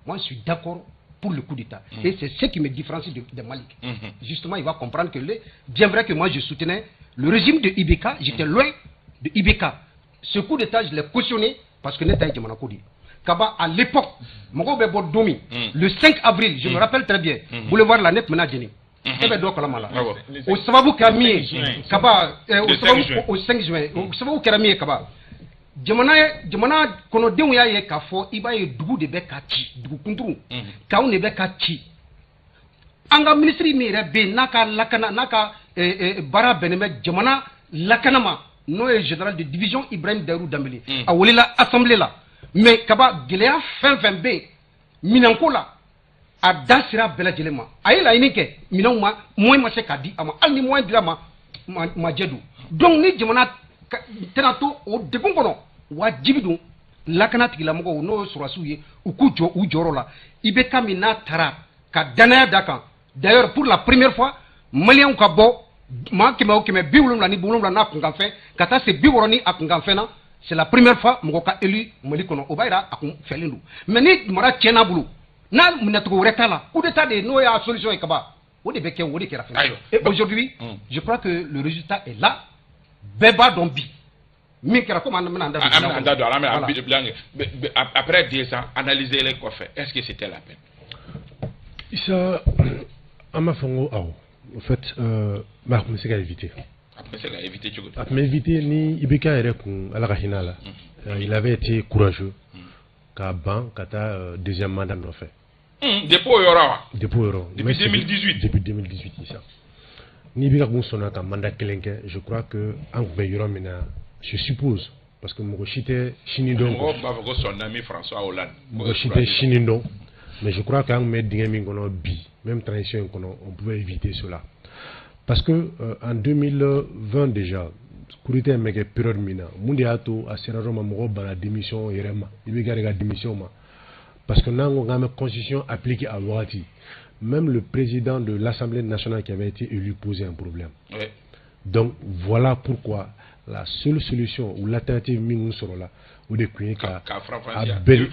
Moi je suis d'accord pour le coup d'état. Et c'est ce qui me différencie de Malik. Justement, il va comprendre que bien vrai que moi je soutenais le régime de Ibeka, j'étais loin de Ibeka. Ce coup d'état, je l'ai cautionné parce que n'était pas Manakodi. Kaba, à l'époque, le 5 avril, je me rappelle très bien, boulevard la net menadjeni. Au Savabou Keramier, Kaba, au 5 juin, au Savabou Keramier, Kaba. Jamana kono denw y'a ye k'a fɔ i b'a ye dugu de bɛ ka ci dugukunturu kanw de bɛ ka ci an ka ministre min yɛrɛ bɛ yen n'a ka lakana n'a ka baara bɛnnen bɛ jamana lakana ma n'o ye général de division Ibrahim Dairou Dambélé a welela assemblée la mais kaba gɛlɛya fɛn fɛn bɛ yen minɛnko la a da sera bɛɛ lajɛlen ma a ye laɲini kɛ minɛnw ma moyen ma se k'a di a ma hali ni moyen dira ma jɛ don donc ni jamana tɛna to o degun kɔnɔ wajibi don lakana tigilamɔgɔw n'o ye sɔrɔsiw ye u k'u jɔ u jɔyɔrɔ la i bɛ ka min n'a taara ka danaya da kan d'ailleurs pour la première fois maliyɛnw ka bɔ maa kɛmɛ o kɛmɛ 70 ni 70 n'a kunkanfɛn ka taa se 60 ni a kunkanfɛn na c'est la première fois mɔgɔ ka élu Mali kɔnɔ o b'a yira a kun fɛlen don mais ni mara tiɲɛna bolo n'a minɛcogo wɛrɛ t'a la coup d'état de n'o y'a solution ye kaba o de bɛ kɛ o de kɛra fɛnɛ et aujourd'hui je crois que le résultat est là bɛɛ b'a dɔn bi. Après 10 ans, analyser les coffres, est-ce que c'était la peine? Ça, à ma fongo, en fait, c'est à éviter. Mais éviter, ni Ibeka à la Rahinala. Il avait été courageux. Kaban, Kata, deuxième mandat, en fait. Dépôt Euro. Depuis 2018. Depuis 2018, c'est ça. Ni Ibeka Moussona, comme mandat Kelenke, je crois que, en Euro, je suppose, parce que Mogochite Chinidon. Son ami François Hollande. Mogochite Chinidon. Mais je crois qu'en même transition, on pouvait éviter cela. Parce que en 2020 déjà, Kourité Mege période mina, Mundiato a Seraroma Moroba la démission Yerema. Il veut garder la démission. Parce que nous avons une constitution appliquée à Ouati. Même le président de l'Assemblée nationale qui avait été élu posait un problème. Oui. Donc voilà pourquoi la seule solution ou l'alternative minimum sera là ou de couiller qu'à bel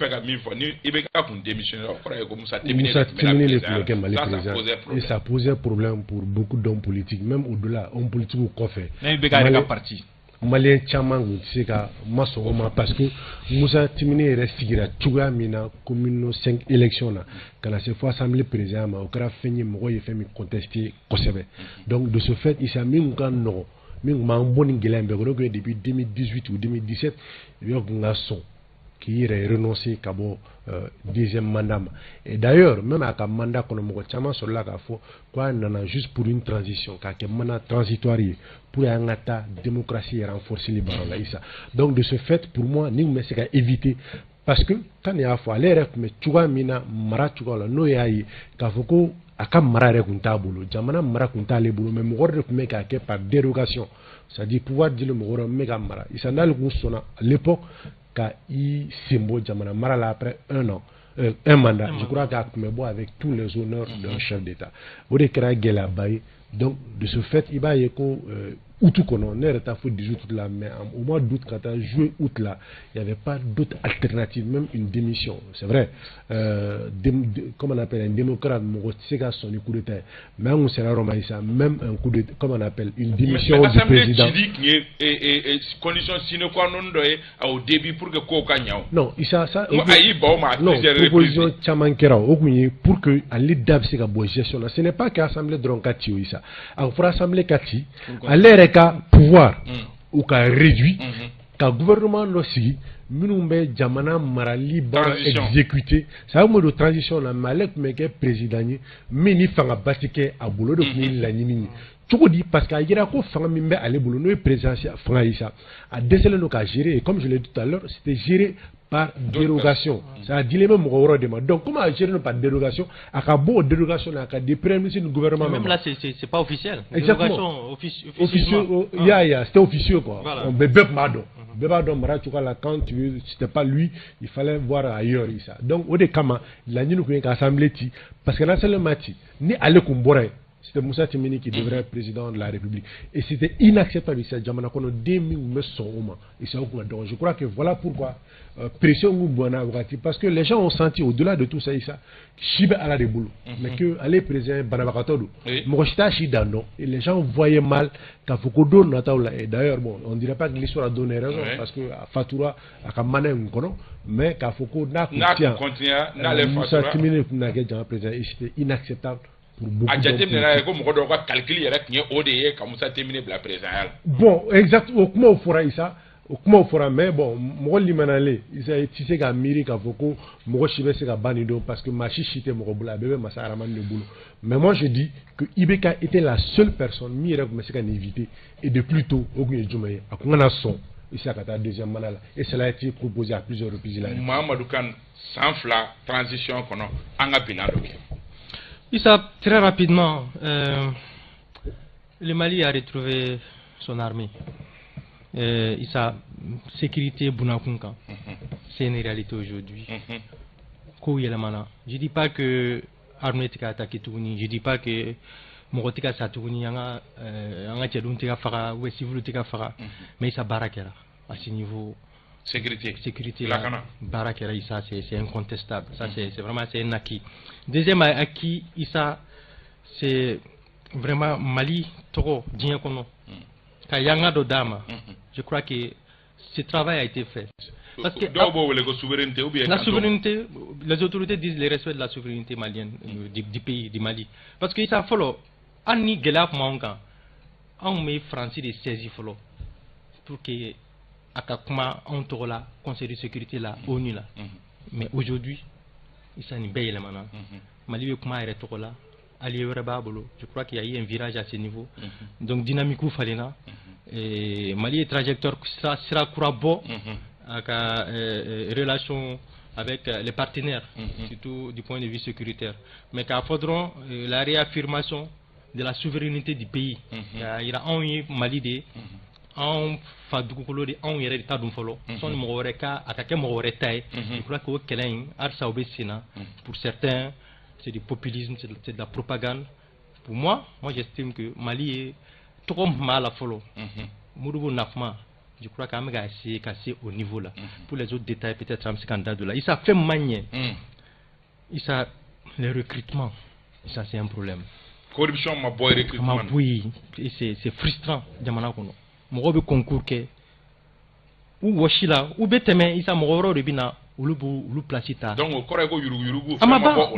et ça posait problème pour beaucoup d'hommes politiques, même au-delà hommes politiques ou quoi faire. Malien Tchaman c'est qu'à Massoma parce que Moussa Timine restigira Tchouga Mina commune 5 élections là quand la fois assemblée président au cas fini moi il fait me contester conserver donc de ce fait il s'est mis un non mais un bon gueule depuis 2018 ou 2017 il y a un son qui irait renoncer à bon deuxième mandat et d'ailleurs même à un mandat qu'on a Tchaman sur là quoi non juste pour une transition car que mandat transitoire pour un atta démocratie et renforcer les barons là donc de ce fait pour moi nous mais c'est à éviter parce que quand il y a fois les règles mais tu vois mina mara tu vois là no yayi kafoko aka mara règle tabolo jamana mara kunta le bolo mais mo ordre mais par dérogation c'est-à-dire pouvoir dire le mo mega mara il s'en a le sona à l'époque quand il symbole jamana mara là après un mandat je crois qu'à me avec tous les honneurs d'un chef d'état au décret Gelabay. Donc, de ce fait, il va y avoir outou kono, n'est pas fait 18 là, mais au mois d'août, quand on a joué août là, il n'y avait pas d'autre alternative, même une démission. C'est vrai, comme on appelle un démocrate, c'est son coup d'état. Mais on s'est ça, même un coup d'état, comme on appelle une démission du président. Condition sine qua non au début pour que Kokanyao. Non, ça, non, proposition Chamankera, pour que à l'idée c'est la gestion. Ce n'est pas qu'Assemblée Dronkati ou ça. En pour Assemblée Kati, à l'air pouvoir ou qu'à réduit, qu'un gouvernement aussi, nous jamana marali ba exécuté. Ça veut dire transition la malek meke président, mais ni fanga batike à boulot de la nimini. cogo di parce que a yira ko fanga min bɛ ale bolo n'o ye présidentiel fanga ye sa a dɛsɛlen don ka gérer et comme je l'ai dit tout à l'heure c'était géré par dérogation ça a dilé même mɔgɔ wɛrɛ de ma donc comment a géré par dérogation a ka bɔ o dérogation na a ka di premier ministre du gouvernement même là c'est pas officiel exactement officieux ya c'était officieux quoi on bɛɛ tun b'a dɔn bɛɛ b'a dɔn mara cogoya la quand tu veux c'était pas lui il fallait voir ailleurs ça donc o de kama laɲini kun ye ka assemblée ci parce que l'assemblée ci ni ale kun bɔra yen c'était Moussa Timini qui devrait être président de la République. Et c'était inacceptable ici à Djamana qu'on a 2000 et ça donc je crois que voilà pourquoi pression parce que les gens ont senti au-delà de tout ça Chibe à la boulot mais que aller président Banabakatodo Mochita Shidano et les gens voyaient mal Kafukodo Nataola et d'ailleurs bon on dirait pas que l'histoire a donné raison parce que Fatura a kamane ngono mais Kafuko n'a Moussa Timini n'a pas président et c'était inacceptable. Bon, exact. Comment on fera ça? Comment on fera? Mais bon, moi limanale, tu sais qu'à Miri, qu'à Foko, moi je vais banido parce que ma chichite mon boula, bébé ma saraman le boulot. Mais moi je dis que Ibeka était la seule personne, Mira comme c'est qu'à éviter et de plus tôt au Guinée Djoumaye, à Kouana son. Ici à Kata deuxième manala et cela a été proposé à plusieurs reprises là. Mahamadou Kane sans fla transition qu'on a en bilan. Issa, très rapidement, le Mali a retrouvé son armée. Issa, sécurité Bounakunka, c'est une réalité aujourd'hui. Je ne dis pas que l'armée a attaqué Tourouni, je ne dis pas que Morotika Satouni, Yanga Tchaduntika Fara, ou Sivulutika Fara, mais Issa Barakera, à ce niveau. Sécurité là, Barakera, Issa, c'est incontestable. Ça, c'est vraiment un acquis. Deuxième acquis, Issa, c'est vraiment Mali, Toro, Djiakono. Kayanga Dodama. Je crois que ce travail a été fait. Parce que la souveraineté, les autorités disent le respect de la souveraineté malienne du pays, du Mali. Parce que ça follow, Anni Gelaf Manga, on met Français de saisir follow pour que Akakuma, on la Conseil de sécurité là, ONU là. Mais aujourd'hui, il s'en est bien maintenant. Mali Kuma est là, Ali Babolo. Je crois qu'il y a eu un virage à ce niveau. Donc dynamique ou Falena. Et Mali est trajectoire sera courable avec relation avec les partenaires, surtout du point de vue sécuritaire. Mais qu'il faudra la réaffirmation de la souveraineté du pays. Il y a un Mali de en fadukolo de en yere ta dum folo son moreka akake moreta je crois que kelen arsa obesina pour certains c'est du populisme, c'est de la propagande. Pour moi j'estime que Mali est trop mal à folo Mouroubo Nafma je crois qu'à essayer casser au niveau là pour les autres détails peut-être un scandale de là il ça fait manier il ça le recrutement ça c'est un problème corruption ma boy recrutement oui c'est frustrant jamana kono mo be concours ke ou washila ou beteme isa mo woro de bina ulu placita donc korego yurugu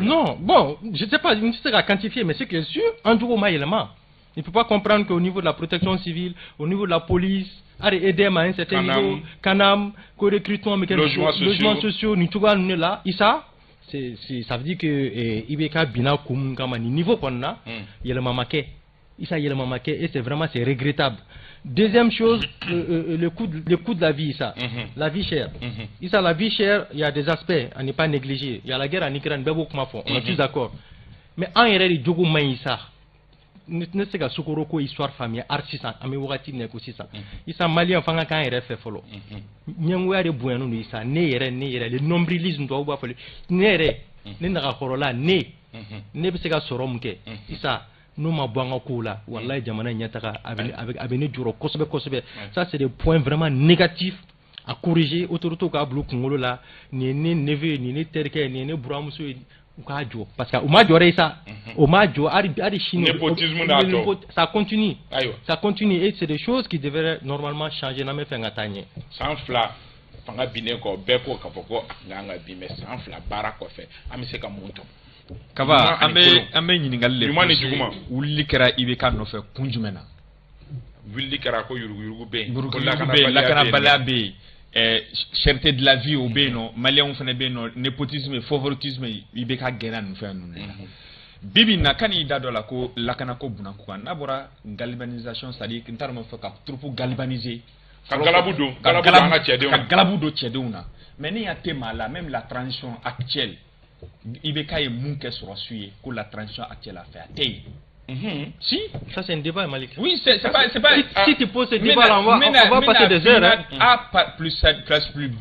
non bon je sais pas je ne sais pas quantifier mais c'est que sûr en tout cas élément il peut pas comprendre qu'au niveau de la protection civile au niveau de la police à aider à un certain niveau kanam co-recrutement mais logements sociaux ni tout nous là isa ça veut dire que ibeka bina kum kama ni niveau qu'on a yelema make isa yelema make et c'est vraiment c'est regrettable. Deuxième chose, le coût de la vie, ça. La vie chère. Ça, la vie chère, il y a des aspects à ne pas négliger. Il y a la guerre en Ukraine, on est tous d'accord. Mais en réalité, il y a ça. Ne sais pas si c'est histoire famille, artisan, amewati ne aussi ça. Ça Mali enfin quand il fait follow. Nyangwa de buenu ni ça, le nombrilisme doit pas fallu. Ne n'a pas ne se ka soromke. Ça nous ma bonga kula wallahi jamana nyataka avec juro kosobe ça c'est des points vraiment négatifs à corriger autour ka blu kungolo la ni neve ni terke ni buramuso ka jo parce que o ma jore ça o ma jo ari chino ça continue et c'est des choses qui devraient normalement changer na me fenga tanye sans fla fanga bine ko beko kapoko nganga bime sans fla barako fe amise ka monto Kaba ambe ɲininkali le wuli kɛra IBK nɔfɛ kun jumɛn na wuli kɛra ko yurugu bɛ yen lakanabaliya bɛ yen cherté de la vie o bɛ yen nɔ maliyɛnw fana bɛ yen nɔ népotisme favoritisme IBK gɛnna nin fɛn ninnu bibi na kani da do la ko lakana ko bunan ko na bora galvanisation c'est-à-dire que ntarma fa ka troupe galvaniser ka galabu do tcheduna mais ni atema la même la transition actuelle ibeka est mun que sur suye que la transition actuelle a fait atteindre. Si ça c'est un débat Malik. Oui, c'est pas si tu poses ce débat là on va passer des heures A plus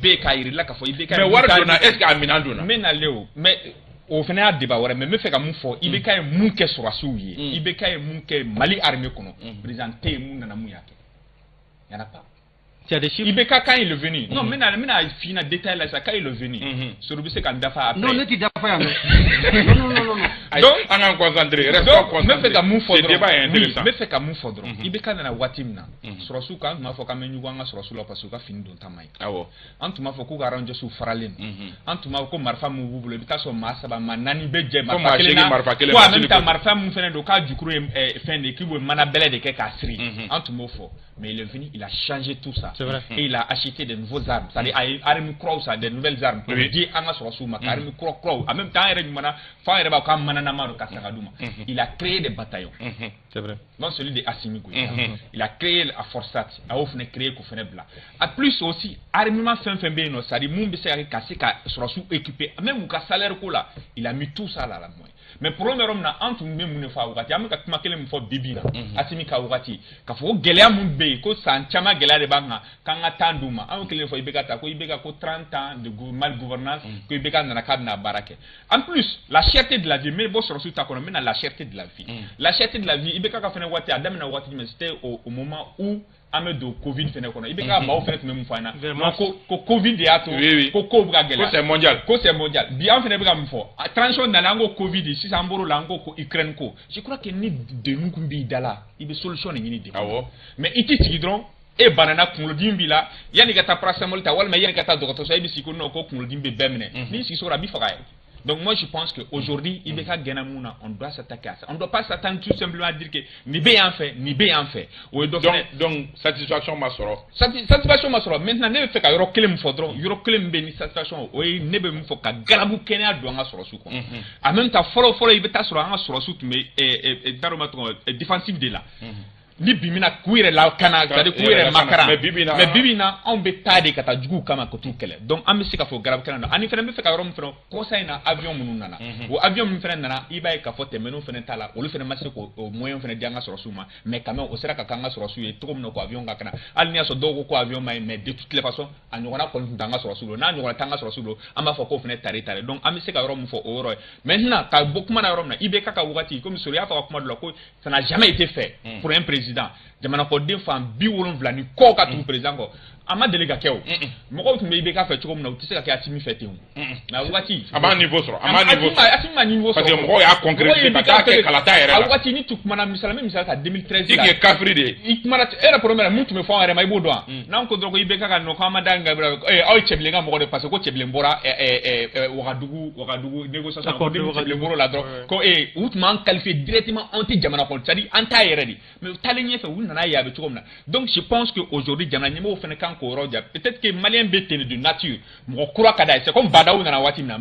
B kairi la ka fo ibeka mais waradona est-ce que amina dona mais au final débat wara mais me fait ka mun fo ibeka est mun que sur suye ibeka est mun que Mali armée kono présenter mun na mun yake yana pas. Ibeka quand il est venu. Non, mais fina détail là ça quand il est venu. Sur le c'est quand dafa après. Non, ne dis dafa. Non. Donc on a concentré, reste concentré. Me fait ka mun fo. Ce débat est intéressant. Me fait ka mun fo dron. Ibeka na watimna. Sur su kan ma fo ka menyu wanga sur su la parce que fin don tamai. Awo. Antuma fo ku garanje su faralen. Antuma ko marfa mu bubulo bita so masaba manani beje marfa kele. Ko même ta marfa mu fene do ka jukuru fin de kibo mana bele de ke kasri. Antuma fo. Mais il est venu, il a changé tout ça. C'est vrai. Et il a acheté de nouveaux armes. C'est-à-dire, armes crow, ça, de nouvelles armes. Il dit, armes crow. En même temps, il a créé des bataillons. C'est vrai. Non, celui de Assimi. Il a créé la Forçat. Il a créé Kofenebla. A plus aussi, armement fin bien, c'est-à-dire, mon bessé a cassé, sera sous-équipé. Même au salaire, il a mis tout ça là, mais problème romna antu memu fa wakati amka kumakele mfo bibina asimi ka wakati ka fo gelea mun be ko sanchama gelea de banga kanga tanduma amkele fo ibeka ta ko ibeka ko 30 ans de mal gouvernance ko ibeka na kadna barake en plus la cherté de la vie mais bo sur ta kono mais la cherté de la vie la cherté de la vie ibeka ka fene wati adam na wati mais c'était au moment où amedo covid fene kono ibeka ma o fene même fana ko covid de ato ko ko buga gelea ko c'est mondial bien fene bega mfo transition na lango covid si samboro lango ko Ukraine ko je crois que ni de nkumbi dala ibe solution ni de mais iti tigidron e banana kunlo dimbi la yani gata paracetamol ta wal mais yani gata dokoto so ibe sikono ko kunlo dimbi bemne ni si sora bi fagaye. Donc moi je pense qu'aujourd'hui, Ibeka Genamuna, on doit s'attaquer à ça. On ne doit pas s'attendre tout simplement à dire que ni bien fait, ni bien fait. Oui, donc satisfaction Masoro. Satisfaction Masoro. Maintenant, ne fait qu'à Yorokelem Fodron, Yorokelem Beni satisfaction, oui, ne be mfo ka Garabu Kenya douanga sur sou. En même temps, follow Ibeta sur un sur sou, mais défensif de là. Ni bimina kuire la kana c'est-à-dire kuire makara mais bibina on be tade kata jugu kama ko tukele donc am sika fo garab kana ani fene be fe ka rom fene ko sayna avion munu nana o avion mun fene nana ibaye ka fote menu fene tala o lu fene masiko ko moyen fene dianga sur suma mais quand même o sera ka kanga sur su e to ko ko avion ga kana al ni aso dogo ko avion mais de toutes les façons anyona ko danga sur su na anyona tanga sur su ama fo ko fene tare donc am sika rom fo oro maintenant ka bokuma na rom na ibe ka wati comme sur ya fa ko de ko ça n'a jamais été fait pour un président jamana ko defan bi wolon vlani ko ka tu président ko ama délégué kew mo ko tumbe be ka fa choko na utise ka ka timi fete hu na wati ama niveau so asima niveau so parce que mo ya concrétiser ka ka kala ta era wati ni tukuma misala ka 2013 la ike kafri de ikmana era premier mutu me fo mai bo do na ko do ko ibe ka no ko madanga ay cheble nga mo ko de parce que ko cheble mbora wagadugu négociation ko de cheble mbora la do ko outman qualifié directement anti jamana ko c'est-à-dire anti era di mais donc je pense qu'aujourd'hui, peut-être que Malien bété de nature, c'est comme Badaou dans la Watimna,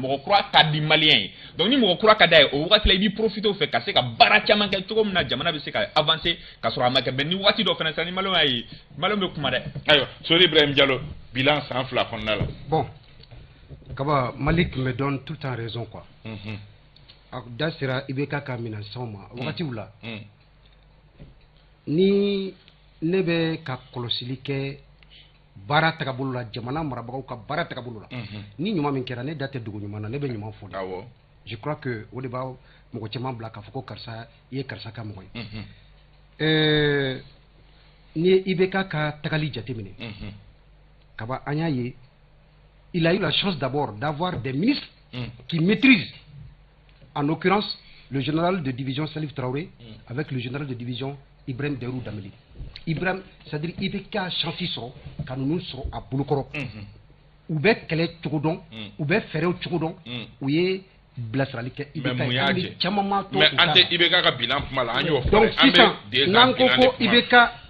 Kadi Malien. Donc, nous croit qu'Adaï, au Watt, il profite au fait qu'à Barakiaman, comme na Jamana, avancé, qu'à sur Amaka, Ben Wati d'offense animal, Malom Kumade. Alors, sur Ibrahim Diallo, bilan sans flacon là. Bon, Kaba Malik me donne tout le temps raison, quoi. Dasira Ibeka Kamina Soma, Watiula. Ni ne bɛ ka kɔlɔsili kɛ baara tagabolo la jamana marabagaw ka baara tagabolo la ni ɲuman min kɛra ne da tɛ dogo ɲuman na ne bɛ ɲuman fɔ je crois que o de b'a mɔgɔ caman bila k'a fɔ ko karisa i ye karisa ka mɔgɔ ye ni ye IBK ka tagali jateminɛ kaba an y'a ye il a eu la chance d'abord d'avoir des ministres qui maîtrisent en l'occurrence le général de division Salif Traoré avec le général de division Ibrahim Derou Dameli. Ibrahim, c'est-à-dire IBK chantier sort, quand nous sommes à Boulokoro. Ou bien qu'elle est Tchoudon, ou bien Ferré Tchoudon, ou bien Blasralike, IBK. Mais ante IBK ka bilan mal anyo. Donc si ça,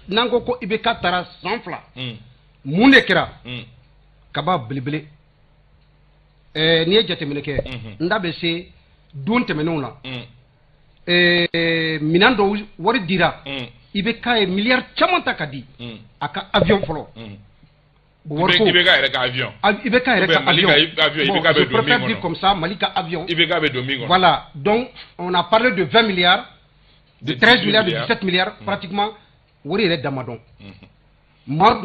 Nangoko IBK tara sanfla. Munekera. Kaba blibele. Ni jatemineke. Ndabe se don temenon la. minan dɔw wari dira i bɛ k'a ye miliyari caman ta ka di a ka avion fɔlɔ i bɛ k'a yɛrɛ ka avion i bɛ k'a yɛrɛ ka avion je préfère dire comme ça Mali ka avion i bɛ k'a bɛ don min kɔnɔ voilà donc on a parlé de 20 milliards de 13 milliards de 17 milliards pratiquement wari yɛrɛ dama dɔn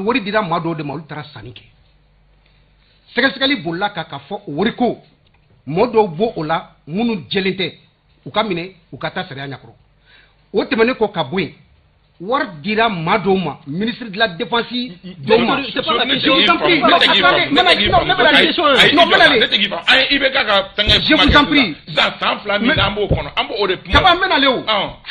wari dira maa dɔw de ma olu taara sanni kɛ sɛgɛsɛgɛli bolila ka fɔ wari ko mɔgɔ dɔw bɔ o la minnu jɛlen tɛ u ka minɛ u ka taa sariya ɲɛkɔrɔ o tɛmɛnen kɔ ka bɔ yen wari dira maa dɔw ma ministre de la défense dɔw ma i bɛ k'a ka fɛngɛ je vous en prie san fila min an b'o kɔnɔ an b'o de kuma kaba n bɛnale o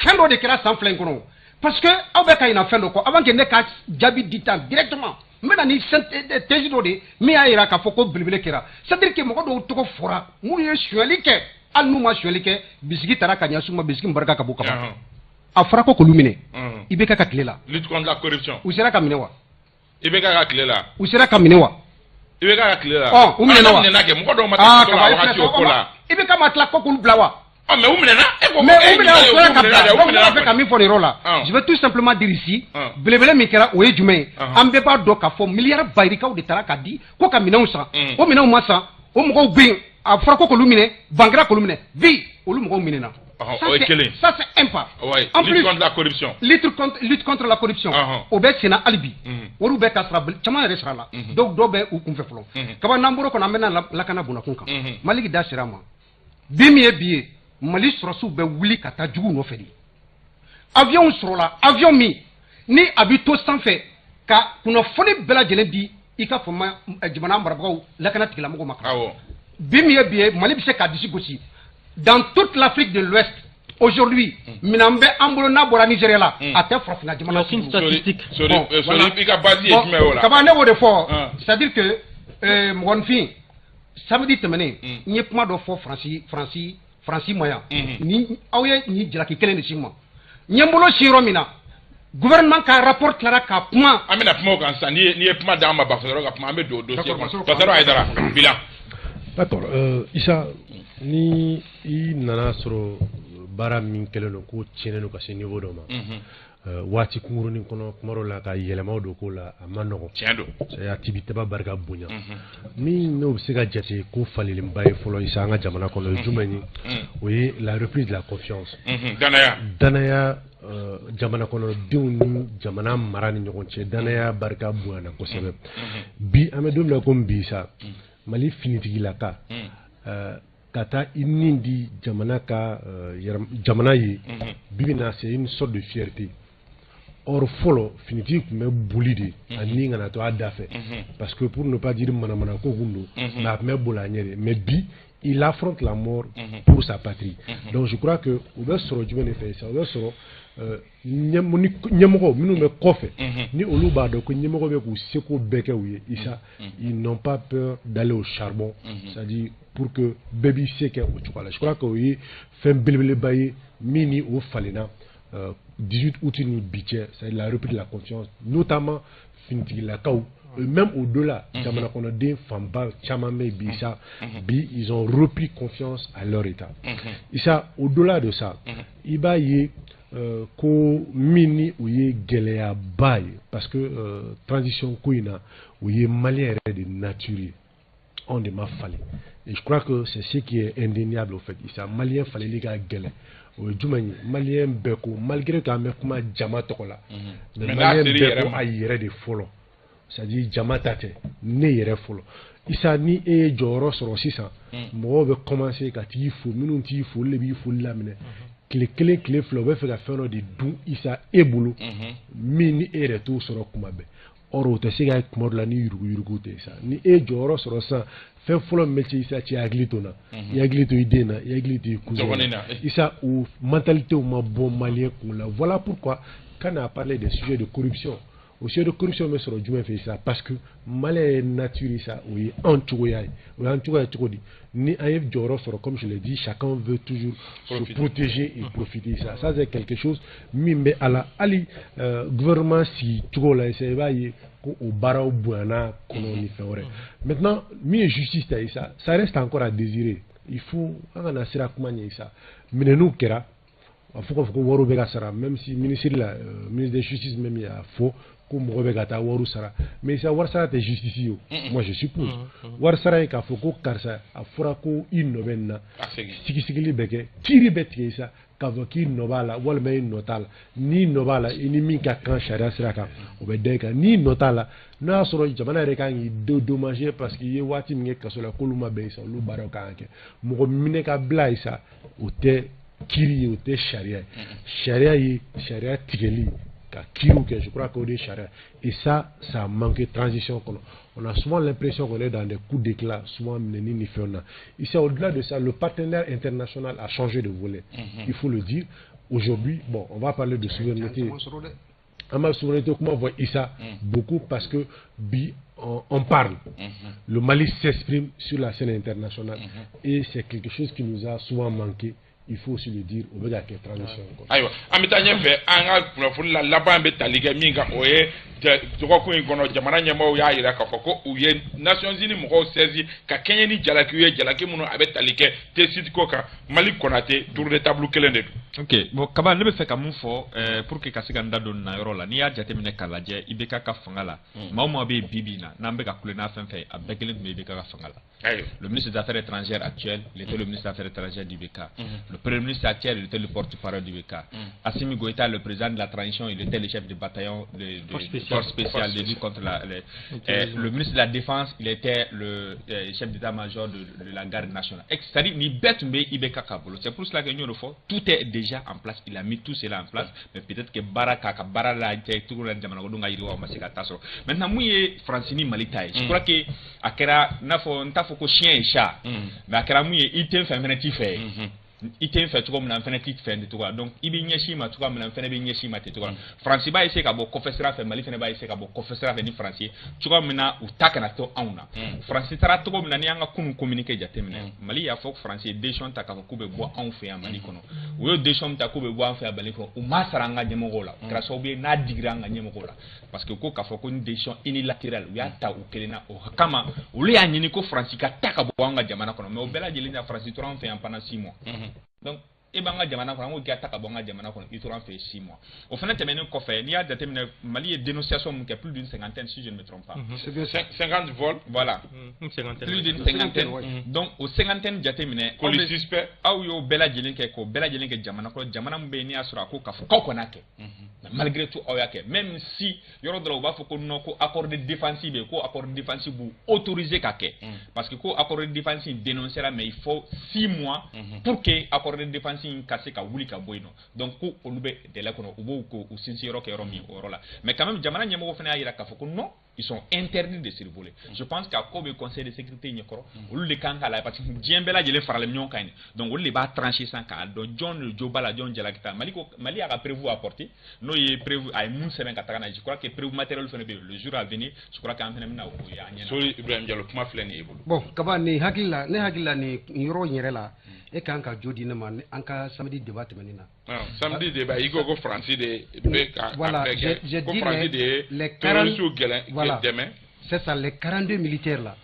fɛn dɔ de kɛra san fila in kɔnɔ parce que aw bɛ ka ɲina fɛn dɔ kɔ avant que ne ka jaabi di tan directement n bɛna ni thèse dɔ de min y'a jira k'a fɔ ko belebele kɛra c'est à dire que mɔgɔ dɔw tɔgɔ fɔra minnu ye sonyali kɛ hali n'u ma sonyali kɛ bisigi taara ka ɲɛ s'u ma bisigi barika ka bɔ ka ban a fɔra ko k'olu minɛ i bɛ k'a ka tile la lutte contre la corruption u sera ka minɛ wa i bɛ k'a ka tile la u sera ka minɛ wa i bɛ k'a ka tile la u minɛna wa mɔgɔ dɔw ma taa la wagati o ko la i bɛ k'a ma tila ko k'olu bila wa mais u minɛna mais u minɛna o sera ka bila donc ne bɛ ka min fɔ nin yɔrɔ la je vais tout simplement dire ici belebele min kɛra o ye jumɛn ye an bɛɛ b'a dɔn k'a fɔ miliyari bayirikaw de taara ka di ko ka minɛnw san o minɛnw ma san o mɔgɔw bɛ yen a fɔra ko k'olu minɛ bankera k'olu minɛ bi olu mɔgɔw minɛna ça c'est un pas en plus lutte contre la corruption lutte contre la corruption o bɛ senna hali bi olu bɛ ka sara caman yɛrɛ sara la dɔw bɛ u kunfɛ fɔlɔ kaba n'an bɔra kɔnɔ an bɛna lakana bunakun kan Maliki da sera a ma bi min ye bi ye Mali sɔrɔsiw bɛ wuli ka taa jugu nɔfɛ de avion sɔrɔla avion min ni a bɛ to sanfɛ ka kunnafoni bɛɛ lajɛlen di i ka fama jamana marabagaw lakana tigilamɔgɔw ma bi min ye bi ye Mali bɛ se ka disi gosi dans toute l'Afrique de l'Ouest aujourd'hui minɛn bɛ an bolo n'a bɔra Nigéria la a tɛ farafinna jamana statistique i ka base ye jumɛn ye o la kaba ne b'o de fɔ c'est à dire que mɔgɔninfin samedi tɛmɛnen n ye kuma dɔ fɔ Faransi ma yan ni aw ye nin jalaki kelen de si ma n ye n bolo si yɔrɔ min na gouvernement ka rapport tilara ka kuma an bɛna kuma o kan sisan n'i ye kuma d'an ma Bakayɔrɔ ka kuma an bɛ don o dossier kɔnɔ Bakayɔrɔ Hayidara bilan d'accord Isa ni i nana sɔrɔ baara min kɛlen don ko tiɲɛnen don ka se niveau dɔ ma waati kunkurunin kɔnɔ kuma dɔw la ka yɛlɛmaw don ko la a ma nɔgɔn tiɲɛ don a tibitaba barika bonya min n'o bɛ se ka jate ko falilenba ye fɔlɔ Isa an ka jamana kɔnɔ o ye jumɛn ye o ye la reprise de la confiance danaya jamana kɔnɔdenw ni jamana mara ni ɲɔgɔn cɛ danaya barika bonyana kosɛbɛ bi an bɛ don min na komi bi sa Mali finitigilaka ka taa i nin di jamana ka jamana ye bi bɛna c'est une sorte de fierté or fɔlɔ finitigi tun bɛ boli de a nin kana to a da fɛ parce que pour ne pas dire manamana ko kun don mais a tun bɛ boli a ɲɛ de mais bi il affronte la mort pour sa patrie donc je crois que u bɛ sɔrɔ jumɛn de fɛ sa u bɛ sɔrɔ ɲɛmɔgɔ minnu bɛ kɔfɛ ni olu b'a dɔn ko ɲɛmɔgɔ bɛ k'u seko bɛɛ kɛ u ye Isa ils n'ont pas peur d'aller au charbon c'est-à-dire pour que bɛɛ b'i se kɛ o cogo la je crois que o ye fɛn belebeleba ye min ni o falenna 18 août ni bi cɛ c'est la reprise de la confiance notamment finitigilakaw même au-delà jamana kɔnɔden fanba caman bɛ bi Isa bi ils ont repris confiance à leur état Isa au-delà de ça i b'a ye ko min ni o ye gɛlɛyaba ye parce que transition ko in na o ye malien yɛrɛ de nature ye anw de ma falen et je crois que c'est ce qui est indéniable au fait Isa malien faleli ka gɛlɛn o ye jumɛn ye malien bɛɛ ko malgré que an bɛ kuma jama tɔgɔ la mais malien bɛɛ ko a yɛrɛ de fɔlɔ c'est-à-dire jama ta tɛ ne yɛrɛ fɔlɔ Isa ni e ye jɔyɔrɔ sɔrɔ sisan mɔgɔw bɛ commencer ka t'i fo minnu t'i fo olu de b'i foli laminɛ tile kelen tile fila u bɛ fɛ ka fɛn dɔ de dun Isa e bolo min ni e yɛrɛ t'o sɔrɔ kuma bɛɛ or o tɛ se ka kuma dɔ la ni yuruguyurugu tɛ sa ni e jɔyɔrɔ sɔrɔ sisan fɛn fɔlɔ min bɛ cɛ Isa cɛ hakili to na i hakili to i den na i hakili to i cousin na Isa o mentalité ma bɔ malien kun la voilà pourquoi quand on a parlé des sujets de corruption o sujet de corruption bɛ sɔrɔ jumɛn fɛ Isa parce que malien ye nature Isa o ye an cogoya ye o y'an cogoya cogo di ni an ye jɔyɔrɔ sɔrɔ comme je l'ai dit chacun veut toujours se protéger et profiter ça c'est quelque chose min bɛ a la hali gouvernement sigi cogo la Isa i b'a ye ko o baaraw bonyana kɔnɔ ni fɛn wɛrɛ maintenant min ye justice ta Isa ça reste encore à désirer il faut an kana sira kuma ɲɛ Isa minɛniw kɛra faut que waru be sara même si ministre de la justice même il a faux comme Robegata waru sara mais ça war sara te justice moi je suppose war sara ka fo ko karsa a fura ko innobenna sigi beke tiri betke ça ka vo ki nobala wal me notala ni nobala ini mi ka kan sharia siraka o be deka ni notala na soro jamana re kan yi dommager parce que ye wati mi ka so la koluma be ça lu baro kan ke mo mine ka bla isa o te kiri o te sharia tigeli je crois qu'on est charré. Et ça manque de transition. On a souvent l'impression qu'on est dans des coups d'éclat, souvent ni fait. Ici, au-delà de ça, le partenaire international a changé de volet. Il faut le dire. Aujourd'hui, bon, on va parler de souveraineté. En souveraineté, comment on voit ça beaucoup parce que on parle. Le Mali s'exprime sur la scène internationale. Et c'est quelque chose qui nous a souvent manqué. Il faut aussi le dire au besoin de transition. Aïwa, amitanya fe anga pour la labambe taliga minga oye toko ko ngono jamana nyama o ya ira ka foko uye Nations Unies mo sezi ka Kenya ni jalaki muno abe talike te sit koka Mali Konate tour de table kelende. OK, bon kaba ne be fe ka mun fo pour que kasika ndado na yoro la ni ya jate mine kalaje ibeka ka fangala mauma be bibina na mbe ka kulena fenfe abekele me ibeka ka fangala. Le ministre des Affaires étrangères actuel, il était le ministre des Affaires étrangères du BK. Le premier ministre actuel, il était le porte-parole du BK. Assimi Goïta, le président de la transition, il était le chef du bataillon de force spéciale de lutte contre le ministre de la Défense, il était le chef d'état-major de la garde nationale. C'est-à-dire, ni bête mais Ibeka Kabolo. C'est pour cela que nous le faisons. Tout est déjà en place. Il a mis tout cela en place. Mais peut-être que Baraka, Barala, tout le monde maintenant, moi, Francini Malitaï. Je crois que Akera, Nafo, chien et chat. Mais Akera, moi, il t'aime faire un petit fait. Ite fait comme na fene tit fait tout donc ibi nyeshi ma tout comme na fene bi nyeshi ma tout français ba ese ka bo confessera fait mali fene ba ese ka bo confessera fait ni français tu comme na utaka na to auna français tara to comme na ni anga kunu communiquer jatemne mali ya fok français déchon ta ka ko be bo en fait en mali kono wo déchon ta ko be bo en fait mali kono o masaranga nyemo gola grâce au bien na digranga nyemo gola parce que ko ka fok une décision unilatérale ya ta o kelena o kama o le ya nyini ko français ka taka bo anga jamana kono mais o bela jeli na français to en fait en pendant 6 mois. Donc, et banga jamana ko ngi ataka bonga jamana ko il tourne fait 6 mois. Au final terminé ko fait il y a déterminé Mali dénonciation qui a plus d'une cinquantaine si je ne me trompe pas. C'est bien 50 vols. Voilà. Plus d'une cinquantaine. Donc au cinquantaine déterminé ko les suspects aw yo bela jelen ke jamana ko jamana mbe ni asura ko ka ko konake. Malgré tout oyake même si yoro dro ba foko non ko accord de défensif ko accord de défensif bu autorisé kake parce que ko accord de défensif dénoncera mais il faut 6 mois pour que accord de défensif cassé ka wuli ka boyno donc ko olube de la kono ubo ko usinsiro ke romi orola mais quand même jamana nyamo ko fena ayira ka foko non ils sont interdits de survoler. Je pense qu'à quoi le conseil de sécurité nyokoro ou le kanka la parce que diembela jele farale nyon kaine donc on les va trancher sans ka donc John Jobala John Jalakita Mali a prévu apporter no y prévu ay mun semaine katana je crois que prévu matériel fene le jour à venir je crois qu'en fene na ko ya nyana so Ibrahim Diallo kuma fleni ebulu bon kaba ni hakilla ni yoro nyerela e kanka jodi na man anka samedi débat menina samedi débat igo go français de voilà je dis les 40 voilà c'est ça les 42 militaires là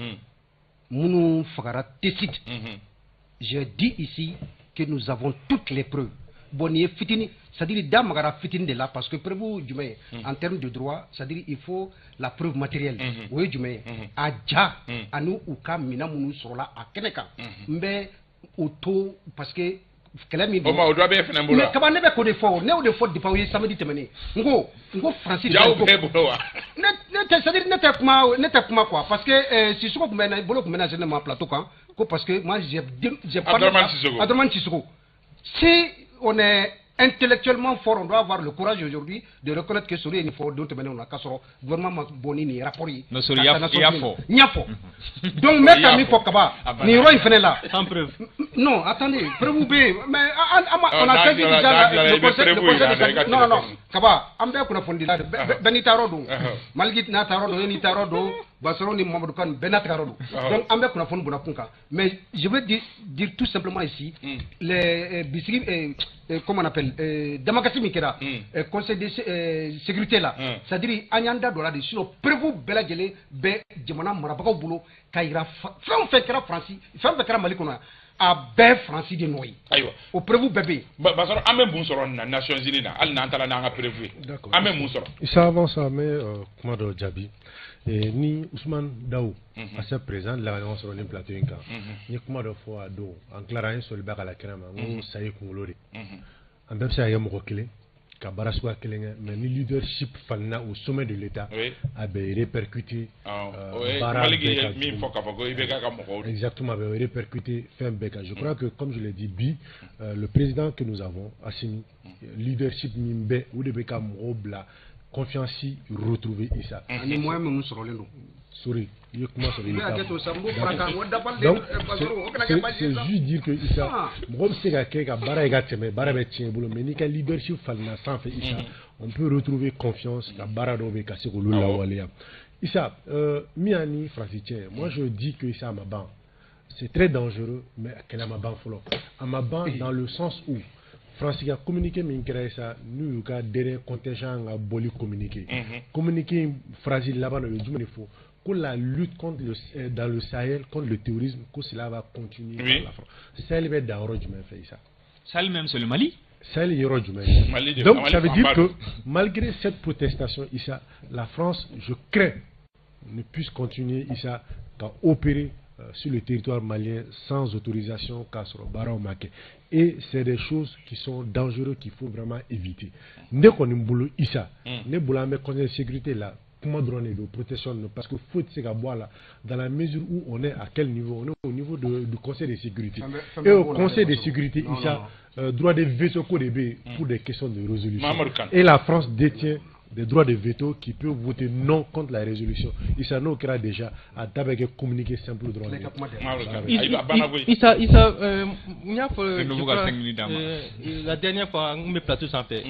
mounou fagara tessit je dis ici que nous avons toutes les preuves bonier fitini c'est-à-dire damagara fitini de là parce que prévu djumé en termes de droit c'est-à-dire il faut la preuve matérielle oui djumé adja anu uka mina mounou sur là à keneka mais auto parce que kelami o ma o do be fena mbula mais kaba ne be ko de fo ne o de fo di pa samedi temene ngo français jaw be bolo wa ne c'est-à-dire ne te kuma quoi parce que si soko kumena bolo kumena je ne ma plateau quand parce que moi j'ai pas Adramane Sissoko si on est intellectuellement fort on doit avoir le courage aujourd'hui de reconnaître que Sori il faut d'autres maintenant on a kasoro gouvernement boni ni rapport yi no Sori ya fo donc même ami fo kaba ni roi fene là sans preuve non attendez preuve mais on a saisi déjà le conseil de non kaba ambe kuna fondi là benita rodo malgit na tarodo ni tarodo Basroni Mamadou Kane Benat Rodo donc ambe kuna fondi buna kunka mais je veux dire tout simplement ici les bisri comment on appelle Damakasi Mikera conseil de sécurité là c'est-à-dire Anyanda dola de sur prévu bela gele be jamana marabako bulo kayira femme fait kera France femme fait kera Mali kona a bɛɛ faransi de nɔ ye ayiwa o preuve bɛɛ bɛ yen basɔrɔ an bɛ mun sɔrɔ Nations Unies na hali n'an taara n'an ka preuve ye an bɛ mun sɔrɔ Issa avant ça an bɛ kuma dɔ jaabi ni Ousmane Daou ancien président de la ɲɔgɔn sɔrɔ ni plateau in kan n ye kuma dɔ fɔ a don an tilara an ye soliba k'a la kɛnɛ ma n ko sa ye kunkolo de an bɛɛ bɛ se ka kɛ mɔgɔ kelen ka baara suguya kelen kɛ mais ni leadership falenna au sommet de l'État a bɛ répercuter baara bɛɛ kan min fɔ k'a fɔ ko i bɛ k'a ka mɔgɔw exactement a bɛ répercuter fɛn bɛɛ kan je crois que comme je l'ai dit bi le président que nous avons Assimi leadership min bɛ o de bɛ ka mɔgɔw bila confiance retrouver Issa ani moyen minnu sɔrɔlen don sorry il y a comment ça donc c'est juste dire que Issa mɔgɔ bɛ se ka kɛ ka baara ye ka tɛmɛ baara bɛ tiɲɛ bolo mais n'i ka leadership falenna sanfɛ Issa on peut retrouver confiance ka baara dɔw bɛ ka se k'olu lawaleya Issa min y'a ni Faransi cɛ moi je dis que Issa a ma ban c'est très dangereux mais kɛlɛ ma ban fɔlɔ a ma ban dans le sens où Faransi ka communiqué min kɛra sa n'u y'u ka dernier contingent ka bɔli communiqué communiqué phrase laban o ye jumɛn de fɔ ko la lutte contre dans le Sahel contre le terrorisme que cela va continuer par la France Sahel bɛ da yɔrɔ jumɛn fɛ Issa Sahel même c'est le Mali Sahel yɔrɔ jumɛn donc ça veut dire que malgré cette protestation Issa la France je crains ne puisse continuer Issa qu'à opérer sur le territoire malien sans autorisation Kassoro Baraomake. Et c'est des choses qui sont dangereuses qu'il faut vraiment éviter. Dès qu'on est Issa, ne boulame conseil de sécurité là, comment donner de protection parce que faut se voir là dans la mesure où on est à quel niveau, on est au niveau du conseil de sécurité. Et au conseil de sécurité Issa, droit de veto pour des questions de résolution. Et la France détient des droits de veto qui peuvent voter non contre la résolution. Issa nous créa déjà à d'abord communiquer simple droit. Issa, la dernière fois, on me plateau sans fait.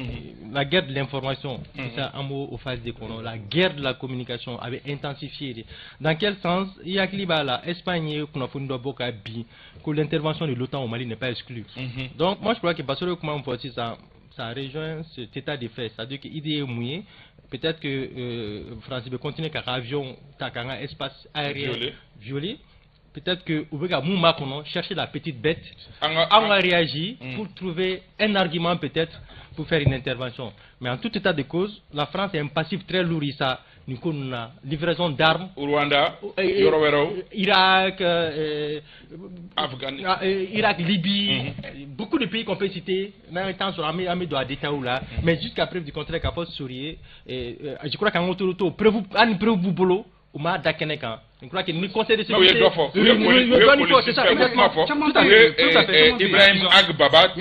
La guerre de l'information, Issa un mot aux phases des colons. La guerre de la communication avait intensifié. Dans quel sens il y a l'Espagne que l'intervention de l'OTAN au Mali n'est pas exclue. Donc moi je crois que Bassoro comment on peut aussi ça rejoint cet état de fait, c'est-à-dire qu'il est mouillé, peut-être que France va continuer car avion, un espace aérien violé, peut-être que Oubega Mouma chercher la petite bête, on va réagir pour trouver un argument peut-être pour faire une intervention. Mais en tout état de cause, la France est un passif très lourd, ça. Nous avons livraison d'armes. Rwanda, Irak, Irak, Libye, beaucoup de pays qu'on peut citer. Même temps sur l'armée de Détaou là, mais jusqu'à preuve du contraire, qu'à force sourier. Je crois qu'en auto, preuve boulot. Uma Dakeneka. Je crois que nous conseillons de se Ibrahim Agbaba,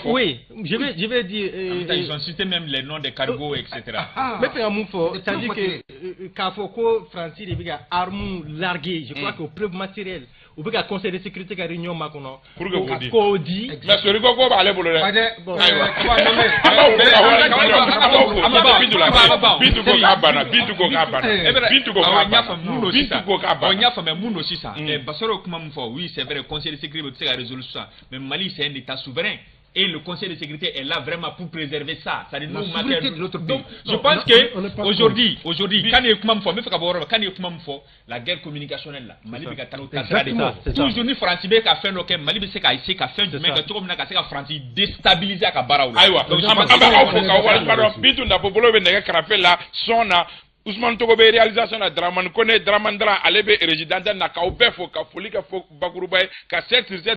oui, je vais dire. Ils ont cité même les noms des cargos, etc. Mais c'est un mot fort. C'est-à-dire que Kafoko, Francis, il y a armes larguées. Je crois qu'au preuve matériel. Au bout du Conseil de sécurité de la Réunion Macono, Cody. Mais ce rigogo va aller pour le oui, c'est vrai, le Conseil de sécurité a résolu ça. Mais Mali, c'est un État souverain. Et le Conseil de sécurité est là vraiment pour préserver ça. Ça nous donc, je pense que aujourd'hui, quand il la guerre communicationnelle là, Mali peut être toujours ni France peut faire fait local, Mali peut essayer qu'à faire du mec que tout comme na France déstabiliser à Barao. Aïwa. Bitu na popolo benega krafe la sona Ousmane Togo be réalisation na Draman Kone Dramandra alebe résident na ka obefo ka foli ka fo bakuruba ka 7